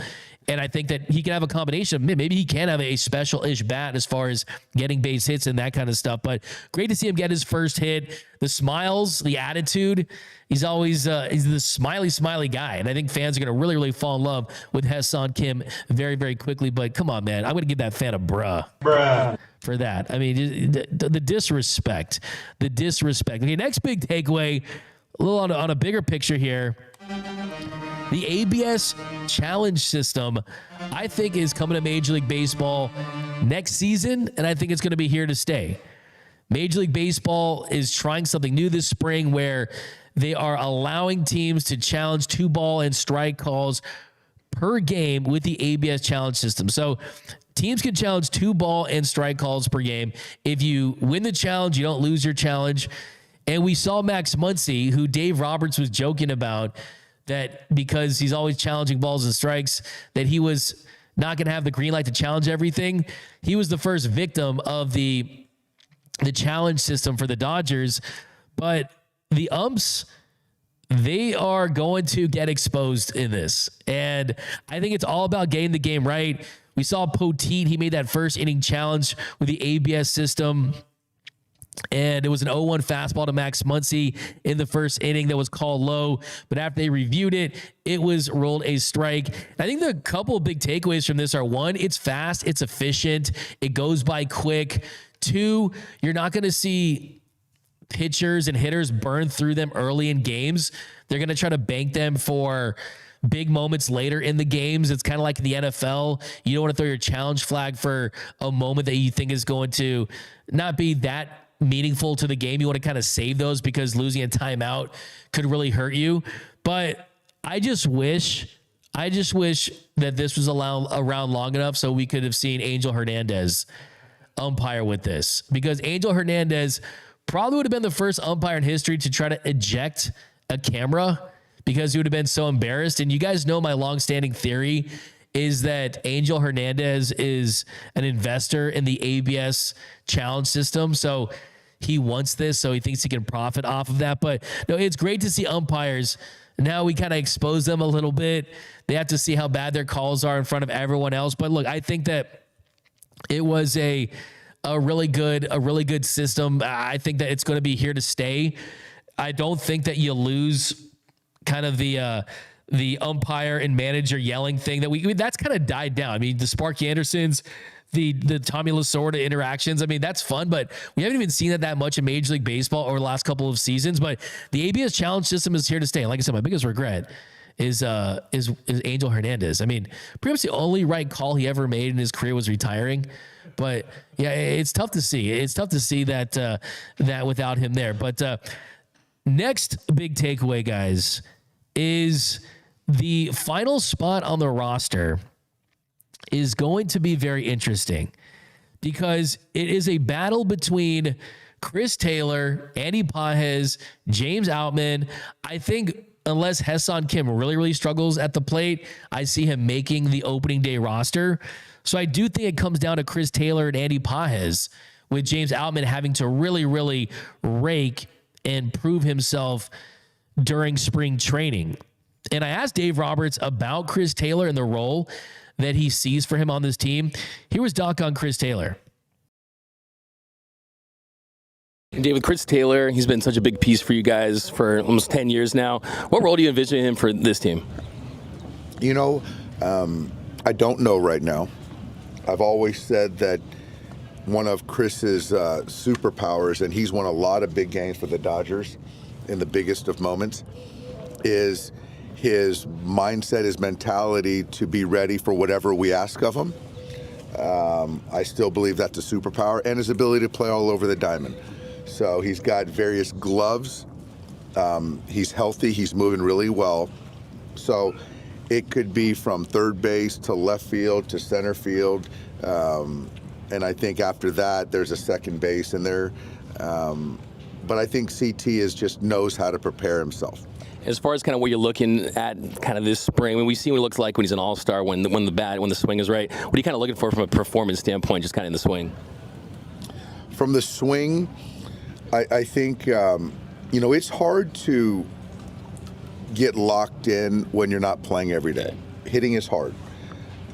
And I think that he can have a combination. Maybe he can have a special-ish bat as far as getting base hits and that kind of stuff. But great to see him get his first hit. The smiles, the attitude. He's always he's the smiley guy. And I think fans are going to really, really fall in love with Hassan Kim very, very quickly. But come on, man. I'm going to give that fan a bruh for that. I mean, the disrespect. The disrespect. Okay, next big takeaway, a little on a bigger picture here. The ABS challenge system, I think, is coming to Major League Baseball next season, and I think it's going to be here to stay. Major League Baseball is trying something new this spring where they are allowing teams to challenge 2-ball and strike calls per game with the ABS challenge system. So teams can challenge 2 ball and strike calls per game. If you win the challenge, you don't lose your challenge. And we saw Max Muncy, who Dave Roberts was joking about, that because he's always challenging balls and strikes, that he was not going to have the green light to challenge everything. He was the first victim of the challenge system for the Dodgers. But the umps, they are going to get exposed in this. And I think it's all about getting the game right. We saw Poteet, he made that first inning challenge with the ABS system. And it was an 0-1 fastball to Max Muncy in the first inning that was called low. But after they reviewed it, it was ruled a strike. I think the couple of big takeaways from this are, 1, it's fast, it's efficient, it goes by quick. 2, you're not going to see pitchers and hitters burn through them early in games. They're going to try to bank them for big moments later in the games. It's kind of like in the NFL. You don't want to throw your challenge flag for a moment that you think is going to not be that meaningful to the game. You want to kind of save those because losing a timeout could really hurt you. But I just wish that this was around long enough so we could have seen Angel Hernandez umpire with this, because Angel Hernandez probably would have been the first umpire in history to try to eject a camera because he would have been so embarrassed. And you guys know my longstanding theory is that Angel Hernandez is an investor in the ABS challenge system. So he wants this, so he thinks he can profit off of that. But no, it's great to see umpires. Now we kind of expose them a little bit. They have to see how bad their calls are in front of everyone else. But look, I think that it was a really good system. I think that it's going to be here to stay. I don't think that you lose kind of the umpire and manager yelling thing that's kind of died down. I mean, the Sparky Andersons, the Tommy Lasorda interactions, I mean, that's fun, but we haven't even seen that much in Major League Baseball over the last couple of seasons. But the ABS challenge system is here to stay. And like I said, my biggest regret is Angel Hernandez. I mean, pretty much the only right call he ever made in his career was retiring. But yeah, it's tough to see. It's tough to see that without him there. But next big takeaway, guys, is the final spot on the roster is going to be very interesting because it is a battle between Chris Taylor, Andy Pages, James Outman. I think unless Hassan Kim really struggles at the plate, I see him making the opening day roster. So I do think it comes down to Chris Taylor and Andy Pages, with James Outman having to really rake and prove himself during spring training. And I asked Dave Roberts about Chris Taylor and the role that he sees for him on this team. Here was Doc on Chris Taylor. David, Chris Taylor, he's been such a big piece for you guys for almost 10 years now. What role do you envision him for this team? You know, I don't know right now. I've always said that one of Chris's superpowers, and he's won a lot of big games for the Dodgers in the biggest of moments, is his mindset, his mentality to be ready for whatever we ask of him. I still believe that's a superpower, and his ability to play all over the diamond. So he's got various gloves. He's healthy. He's moving really well. So it could be from third base to left field to center field. And I think after that, there's a second base in there. But I think CT just knows how to prepare himself. As far as kind of what you're looking at kind of this spring, when we see what he looks like when he's an all-star, when the swing is right, what are you kind of looking for from a performance standpoint, just kind of in the swing? From the swing, I think, it's hard to get locked in when you're not playing every day. Hitting is hard.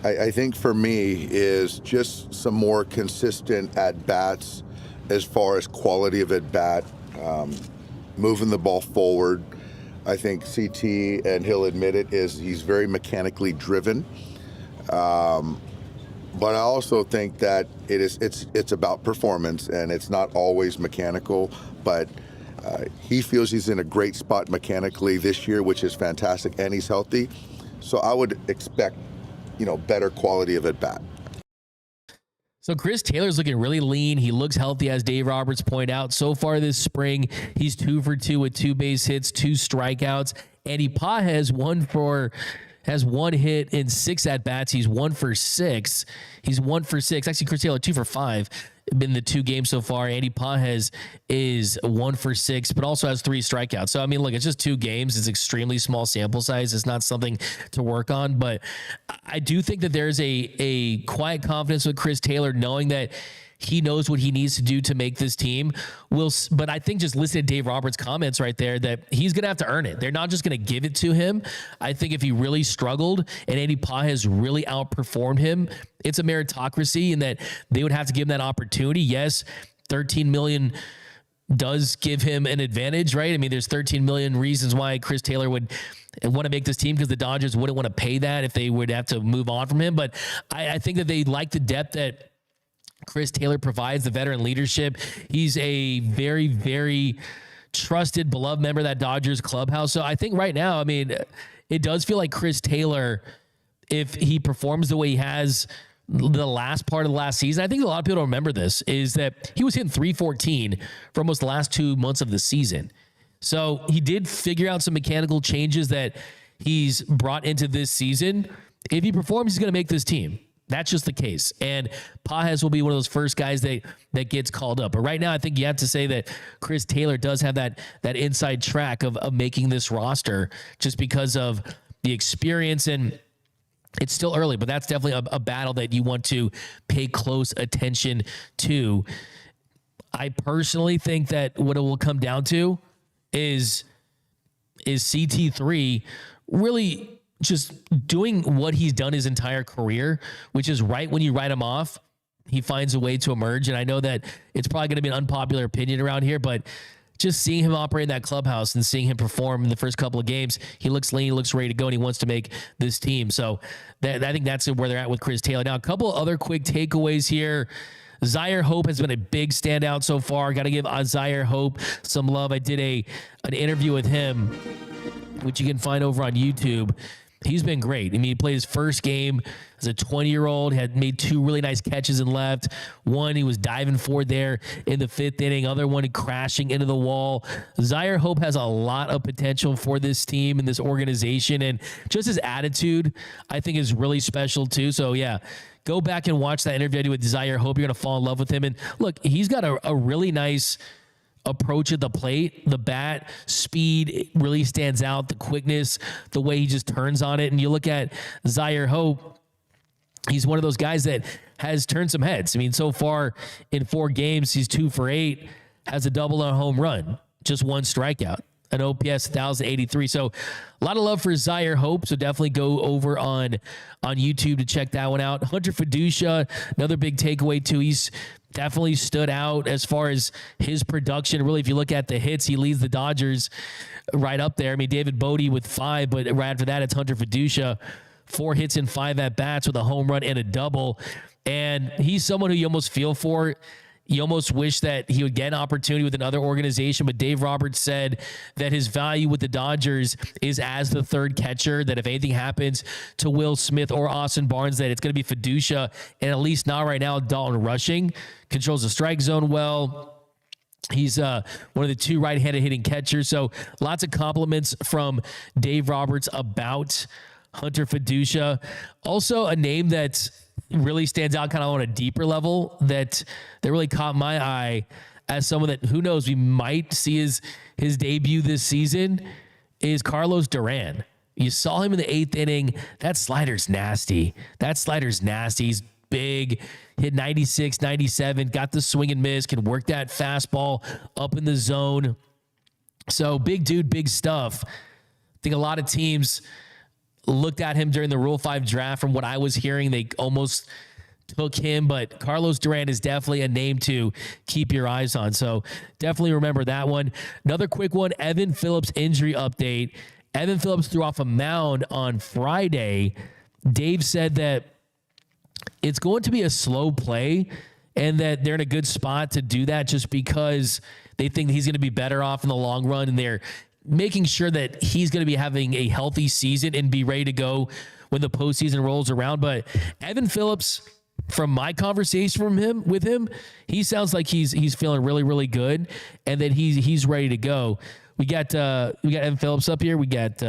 I think for me is just some more consistent at-bats as far as quality of at-bat, moving the ball forward. I think CT, and he'll admit it, he's very mechanically driven. But I also think that it's about performance, and it's not always mechanical. But he feels he's in a great spot mechanically this year, which is fantastic, and he's healthy. So I would expect, better quality of at bat. So Chris Taylor's looking really lean. He looks healthy, as Dave Roberts pointed out. So far this spring, he's 2 for 2 with 2 base hits, 2 strikeouts. Andy Pages, 1 for has 1 hit in 6 at-bats. He's 1 for 6. He's 1 for 6. Actually, Chris Taylor, 2 for 5 in the 2 games so far. Andy Pages is 1 for 6, but also has 3 strikeouts. So, I mean, look, it's just 2 games. It's extremely small sample size. It's not something to work on, but I do think that there's a quiet confidence with Chris Taylor, knowing that he knows what he needs to do to make this team. But I think just listen to Dave Roberts' comments right there that he's going to have to earn it. They're not just going to give it to him. I think if he really struggled and Andy Pages really outperformed him, it's a meritocracy in that they would have to give him that opportunity. Yes, $13 million does give him an advantage, right? I mean, there's 13 million reasons why Chris Taylor would want to make this team, because the Dodgers wouldn't want to pay that if they would have to move on from him. But I think that they like the depth that Chris Taylor provides, the veteran leadership. He's a very, very trusted, beloved member of that Dodgers clubhouse. So I think right now, I mean, it does feel like Chris Taylor, if he performs the way he has the last part of the last season, I think a lot of people don't remember this, is that he was hitting .314 for almost the last 2 months of the season. So he did figure out some mechanical changes that he's brought into this season. If he performs, he's going to make this team. That's just the case. And Pages will be one of those first guys that gets called up. But right now, I think you have to say that Chris Taylor does have that inside track of making this roster just because of the experience. And it's still early, but that's definitely a battle that you want to pay close attention to. I personally think that what it will come down to is CT3 really just doing what he's done his entire career, which is right when you write him off, he finds a way to emerge. And I know that it's probably going to be an unpopular opinion around here, but just seeing him operate in that clubhouse and seeing him perform in the first couple of games, he looks lean, he looks ready to go, and he wants to make this team. So I think that's where they're at with Chris Taylor. Now, a couple of other quick takeaways here. Zaire Hope has been a big standout so far. Got to give Zaire Hope some love. I did an interview with him, which you can find over on YouTube. He's been great. I mean, he played his first game as a 20-year-old, had made 2 really nice catches in left. One, he was diving for there in the 5th inning. Other one, crashing into the wall. Zaire Hope has a lot of potential for this team and this organization. And just his attitude, I think, is really special too. So, yeah, go back and watch that interview I did with Zaire Hope. You're going to fall in love with him. And look, he's got a really nice approach at the plate. The bat speed really stands out, the quickness, the way he just turns on it. And you look at Zaire Hope, he's one of those guys that has turned some heads. I mean, so far in 4 games, he's 2 for 8, has a double and a home run, just 1 strikeout, an OPS 1,083. So a lot of love for Zaire Hope. So definitely go over on YouTube to check that one out. Hunter Fiducia, another big takeaway too. He's definitely stood out as far as his production. Really, if you look at the hits, he leads the Dodgers right up there. I mean, David Bodie with 5, but right after that, it's Hunter Fiducia, 4 hits and 5 at-bats with a home run and a double. And he's someone who you almost feel for. You almost wish that he would get an opportunity with another organization, but Dave Roberts said that his value with the Dodgers is as the 3rd catcher, that if anything happens to Will Smith or Austin Barnes, that it's going to be Fiducia, and at least not right now, Dalton Rushing. Controls the strike zone well. He's one of the 2 right-handed hitting catchers. So lots of compliments from Dave Roberts about Hunter Fiducia. Also a name that really stands out kind of on a deeper level that really caught my eye as someone that, who knows, we might see his debut this season, is Carlos Duran. You saw him in the 8th inning. That slider's nasty. He's big, hit 96, 97, got the swing and miss, can work that fastball up in the zone. So big dude, big stuff. I think a lot of teams looked at him during the Rule 5 draft. From what I was hearing, they almost took him, but Carlos Duran is definitely a name to keep your eyes on. So definitely remember that one. Another quick one, Evan Phillips injury update. Evan Phillips threw off a mound on Friday. Dave said that it's going to be a slow play and that they're in a good spot to do that just because they think he's going to be better off in the long run, and they're making sure that he's going to be having a healthy season and be ready to go when the postseason rolls around. But Evan Phillips, from my conversation with him, he sounds like he's feeling really, really good, and that he's ready to go. We got Evan Phillips up here. We got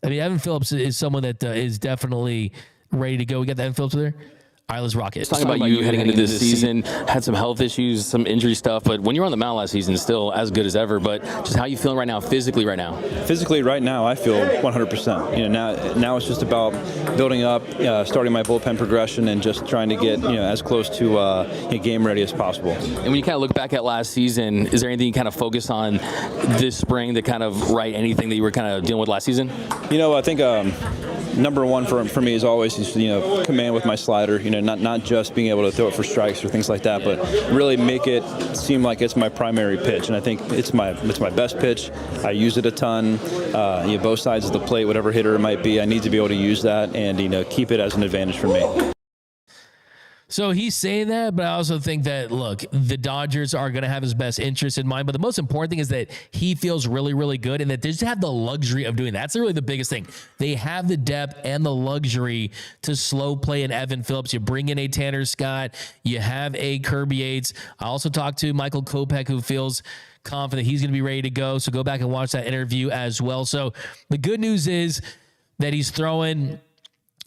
I mean, Evan Phillips is someone that is definitely ready to go. We got the Evan Phillips there. All right, let's rock it. Talking about you heading into this season, had some health issues, some injury stuff, but when you were on the mound last season, still as good as ever. But just how you feeling right now, physically right now? Physically right now, I feel 100%. Now it's just about building up, starting my bullpen progression, and just trying to get as close to game ready as possible. And when you kind of look back at last season, is there anything you kind of focus on this spring to kind of right anything that you were kind of dealing with last season? I think number one for me is always command with my slider. Not just being able to throw it for strikes or things like that, but really make it seem like it's my primary pitch. And I think it's my best pitch. I use it a ton. Both sides of the plate, whatever hitter it might be, I need to be able to use that and keep it as an advantage for me. So he's saying that, but I also think that, look, the Dodgers are going to have his best interest in mind. But the most important thing is that he feels really, really good and that they just have the luxury of doing that. That's really the biggest thing. They have the depth and the luxury to slow play in Evan Phillips. You bring in a Tanner Scott. You have a Kirby Yates. I also talked to Michael Kopech, who feels confident he's going to be ready to go. So go back and watch that interview as well. So the good news is that he's throwing,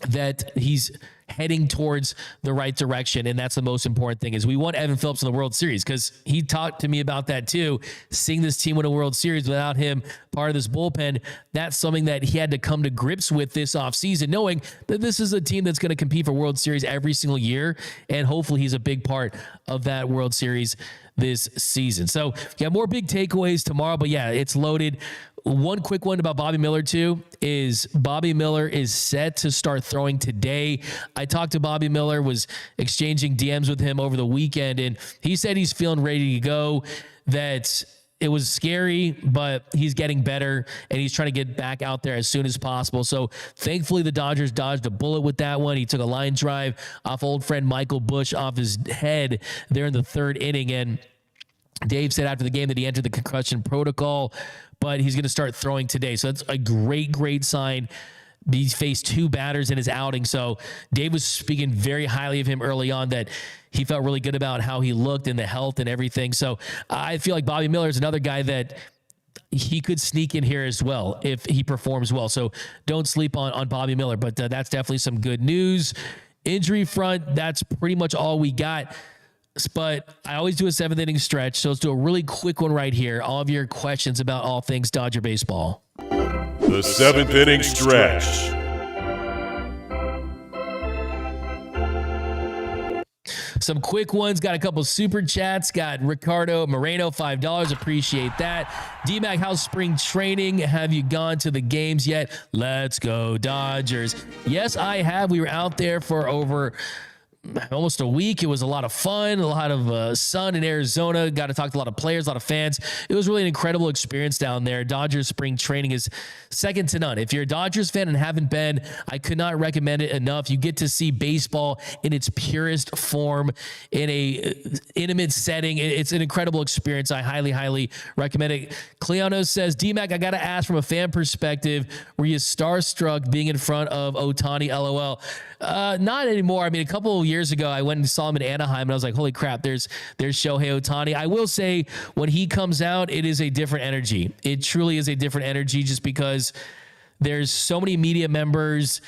that he's heading towards the right direction, and that's the most important thing. Is we want Evan Phillips in the World Series, because he talked to me about that too. Seeing this team win a World Series without him part of this bullpen, that's something that he had to come to grips with this offseason, knowing that this is a team that's going to compete for World Series every single year, and hopefully he's a big part of that World Series this season. So you have more big takeaways tomorrow, but yeah, it's loaded. One quick one about Bobby Miller too is Bobby Miller is set to start throwing today. I talked to Bobby Miller, was exchanging DMs with him over the weekend, and he said he's feeling ready to go, that it was scary, but he's getting better and he's trying to get back out there as soon as possible. So thankfully the Dodgers dodged a bullet with that one. He took a line drive off old friend Michael Busch off his head there in the third inning, and Dave said after the game that he entered the concussion protocol, but he's going to start throwing today. So that's a great sign. He's faced 2 batters in his outing. So Dave was speaking very highly of him early on, that he felt really good about how he looked and the health and everything. So I feel like Bobby Miller is another guy that he could sneak in here as well if he performs well. So don't sleep on Bobby Miller, but that's definitely some good news. Injury front, that's pretty much all we got. But I always do a 7th inning stretch, so let's do a really quick one right here. All of your questions about all things Dodger baseball. The 7th inning stretch. Some quick ones. Got a couple super chats. Got Ricardo Moreno, $5. Appreciate that. D-Mac, how's spring training? Have you gone to the games yet? Let's go Dodgers. Yes, I have. We were out there for over almost a week. It was a lot of fun, a lot of sun in Arizona. Got to talk to a lot of players, a lot of fans. It was really an incredible experience down there. Dodgers spring training is second to none. If you're a Dodgers fan and haven't been, I could not recommend it enough. You get to see baseball in its purest form in a intimate setting. It's an incredible experience. I highly recommend it. Cleono says, D-Mac, I got to ask from a fan perspective, were you starstruck being in front of Otani? LOL. Not anymore. I mean, a couple of years ago, I went and saw him in Anaheim, and I was like, holy crap, there's Shohei Ohtani. I will say, when he comes out, it is a different energy. It truly is a different energy, just because there's so many media members.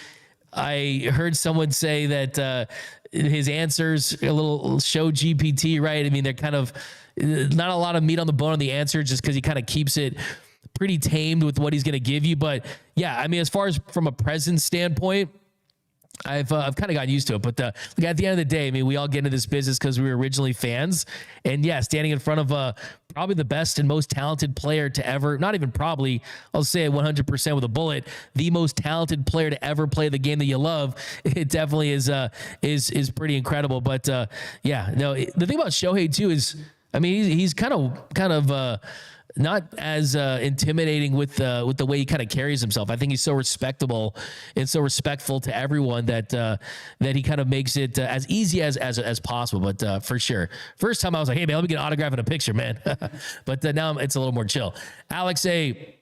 I heard someone say that his answers a little show GPT, right? I mean, they're kind of not a lot of meat on the bone on the answer, just because he kind of keeps it pretty tamed with what he's going to give you. But yeah, I mean, as far as from a presence standpoint, I've kind of gotten used to it, but at the end of the day, I mean, we all get into this business because we were originally fans, and yeah, standing in front of probably the best and most talented player to ever, not even probably, I'll say it 100% with a bullet, the most talented player to ever play the game that you love, it definitely is pretty incredible. But yeah, no, the thing about Shohei too is, I mean, he's kind of not as intimidating with the way he kind of carries himself. I think he's so respectable and so respectful to everyone that he kind of makes it as easy as possible. But for sure, first time I was like, hey man, let me get an autograph and a picture, man. But now it's a little more chill. Alex A,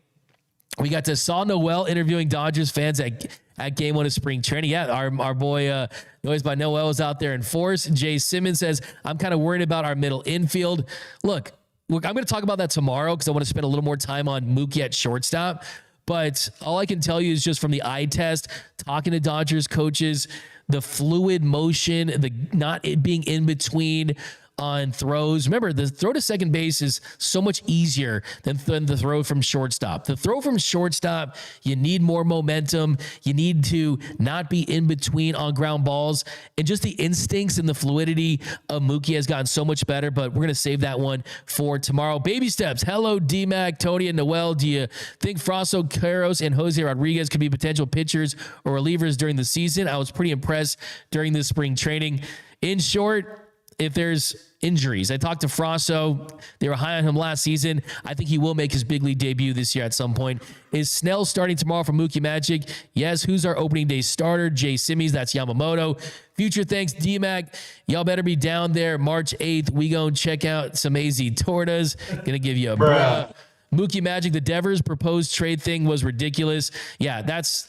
we got to Saul Noel interviewing Dodgers fans at game 1 of spring training. Yeah, our boy Noise by Noel is out there in force. Jay Simmons says, I'm kind of worried about our middle infield. Look, I'm going to talk about that tomorrow because I want to spend a little more time on Mookie at shortstop. But all I can tell you is just from the eye test, talking to Dodgers coaches, the fluid motion, the not being in between on throws. Remember, the throw to second base is so much easier than the throw from shortstop. The throw from shortstop, you need more momentum. You need to not be in between on ground balls. And just the instincts and the fluidity of Mookie has gotten so much better, but we're going to save that one for tomorrow. Baby steps. Hello, D-Mac, Tony, and Noel. Do you think Frosso, Carros, and Jose Rodriguez could be potential pitchers or relievers during the season? I was pretty impressed during the spring training. In short, if there's injuries, I talked to Frosso. They were high on him last season. I think he will make his big league debut this year at some point. Is Snell starting tomorrow for Mookie Magic? Yes. Who's our opening day starter? Jay Simmies. That's Yamamoto. Future thanks, D-Mac. Y'all better be down there March 8th. We go and check out some AZ Tortas. Gonna give you a bruh. Mookie Magic. The Devers proposed trade thing was ridiculous. Yeah, that's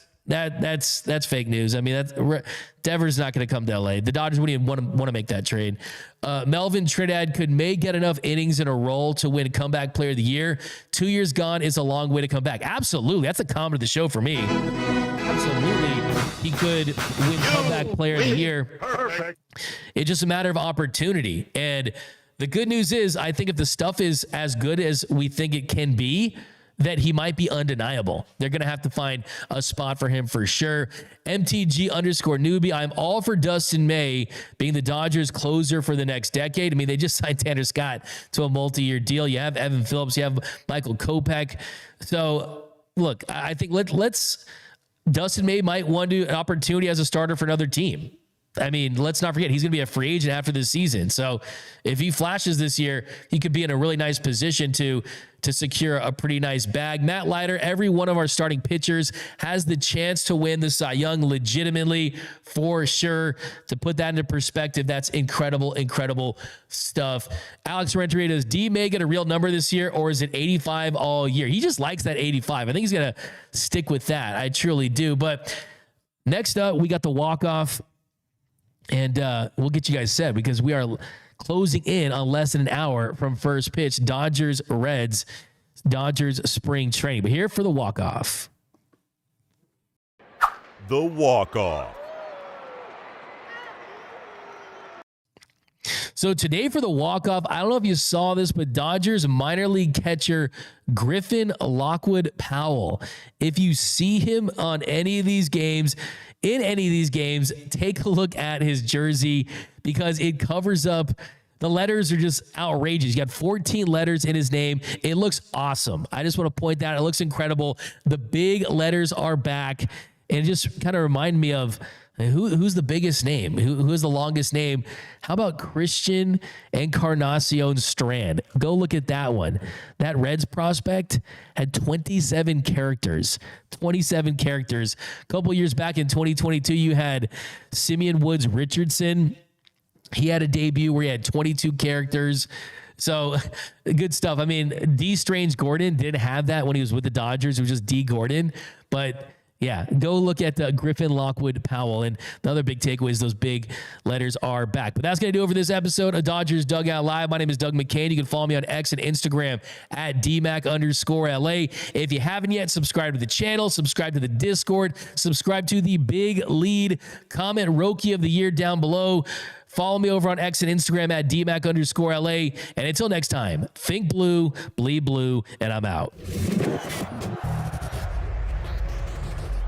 fake news. I mean, Devers not going to come to LA. The Dodgers wouldn't even want to make that trade. Melvin Trinidad, could May get enough innings in a row to win comeback player of the year? 2 years gone is a long way to come back. Absolutely. That's a comment of the show for me. Absolutely. He could win comeback player of the year. Perfect. It's just a matter of opportunity. And the good news is, I think if the stuff is as good as we think it can be, that he might be undeniable. They're going to have to find a spot for him for sure. MTG_newbie. I'm all for Dustin May being the Dodgers closer for the next decade. I mean, they just signed Tanner Scott to a multi-year deal. You have Evan Phillips. You have Michael Kopech. So look, I think let's Dustin May might want to an opportunity as a starter for another team. I mean, let's not forget, he's going to be a free agent after this season. So if he flashes this year, he could be in a really nice position to secure a pretty nice bag. Matt Leiter, every one of our starting pitchers has the chance to win the Cy Young legitimately, for sure. To put that into perspective, that's incredible stuff. Alex Renteria, does D-May get a real number this year, or is it 85 all year? He just likes that 85. I think he's going to stick with that. I truly do. But next up, we got the walk-off. And we'll get you guys set because we are closing in on less than an hour from first pitch. Dodgers Reds, Dodgers spring training. But here for the walk-off. The walk-off. So today for the walk-off, I don't know if you saw this, but Dodgers minor league catcher Griffin Lockwood Powell. If you see him on any of these games, in any of these games, take a look at his jersey because it covers up. The letters are just outrageous. You got 14 letters in his name. It looks awesome. I just want to point that out. It looks incredible. The big letters are back. And it just kind of reminded me of who's the biggest name? Who is the longest name? How about Christian Encarnacion Strand? Go look at that one. That Reds prospect had 27 characters. 27 characters. A couple years back in 2022, you had Simeon Woods Richardson. He had a debut where he had 22 characters. So good stuff. I mean, D. Strange Gordon didn't have that when he was with the Dodgers. It was just D. Gordon. But yeah, go look at Griffin Lockwood Powell. And the other big takeaway is those big letters are back. But that's going to do it for this episode of Dodgers Dugout Live. My name is Doug McKain. You can follow me on X and Instagram at DMac_LA. If you haven't yet, subscribe to the channel, subscribe to the Discord, subscribe to the Big Lead. Comment Roki of the Year down below. Follow me over on X and Instagram at DMac_LA. And until next time, think blue, bleed blue, and I'm out.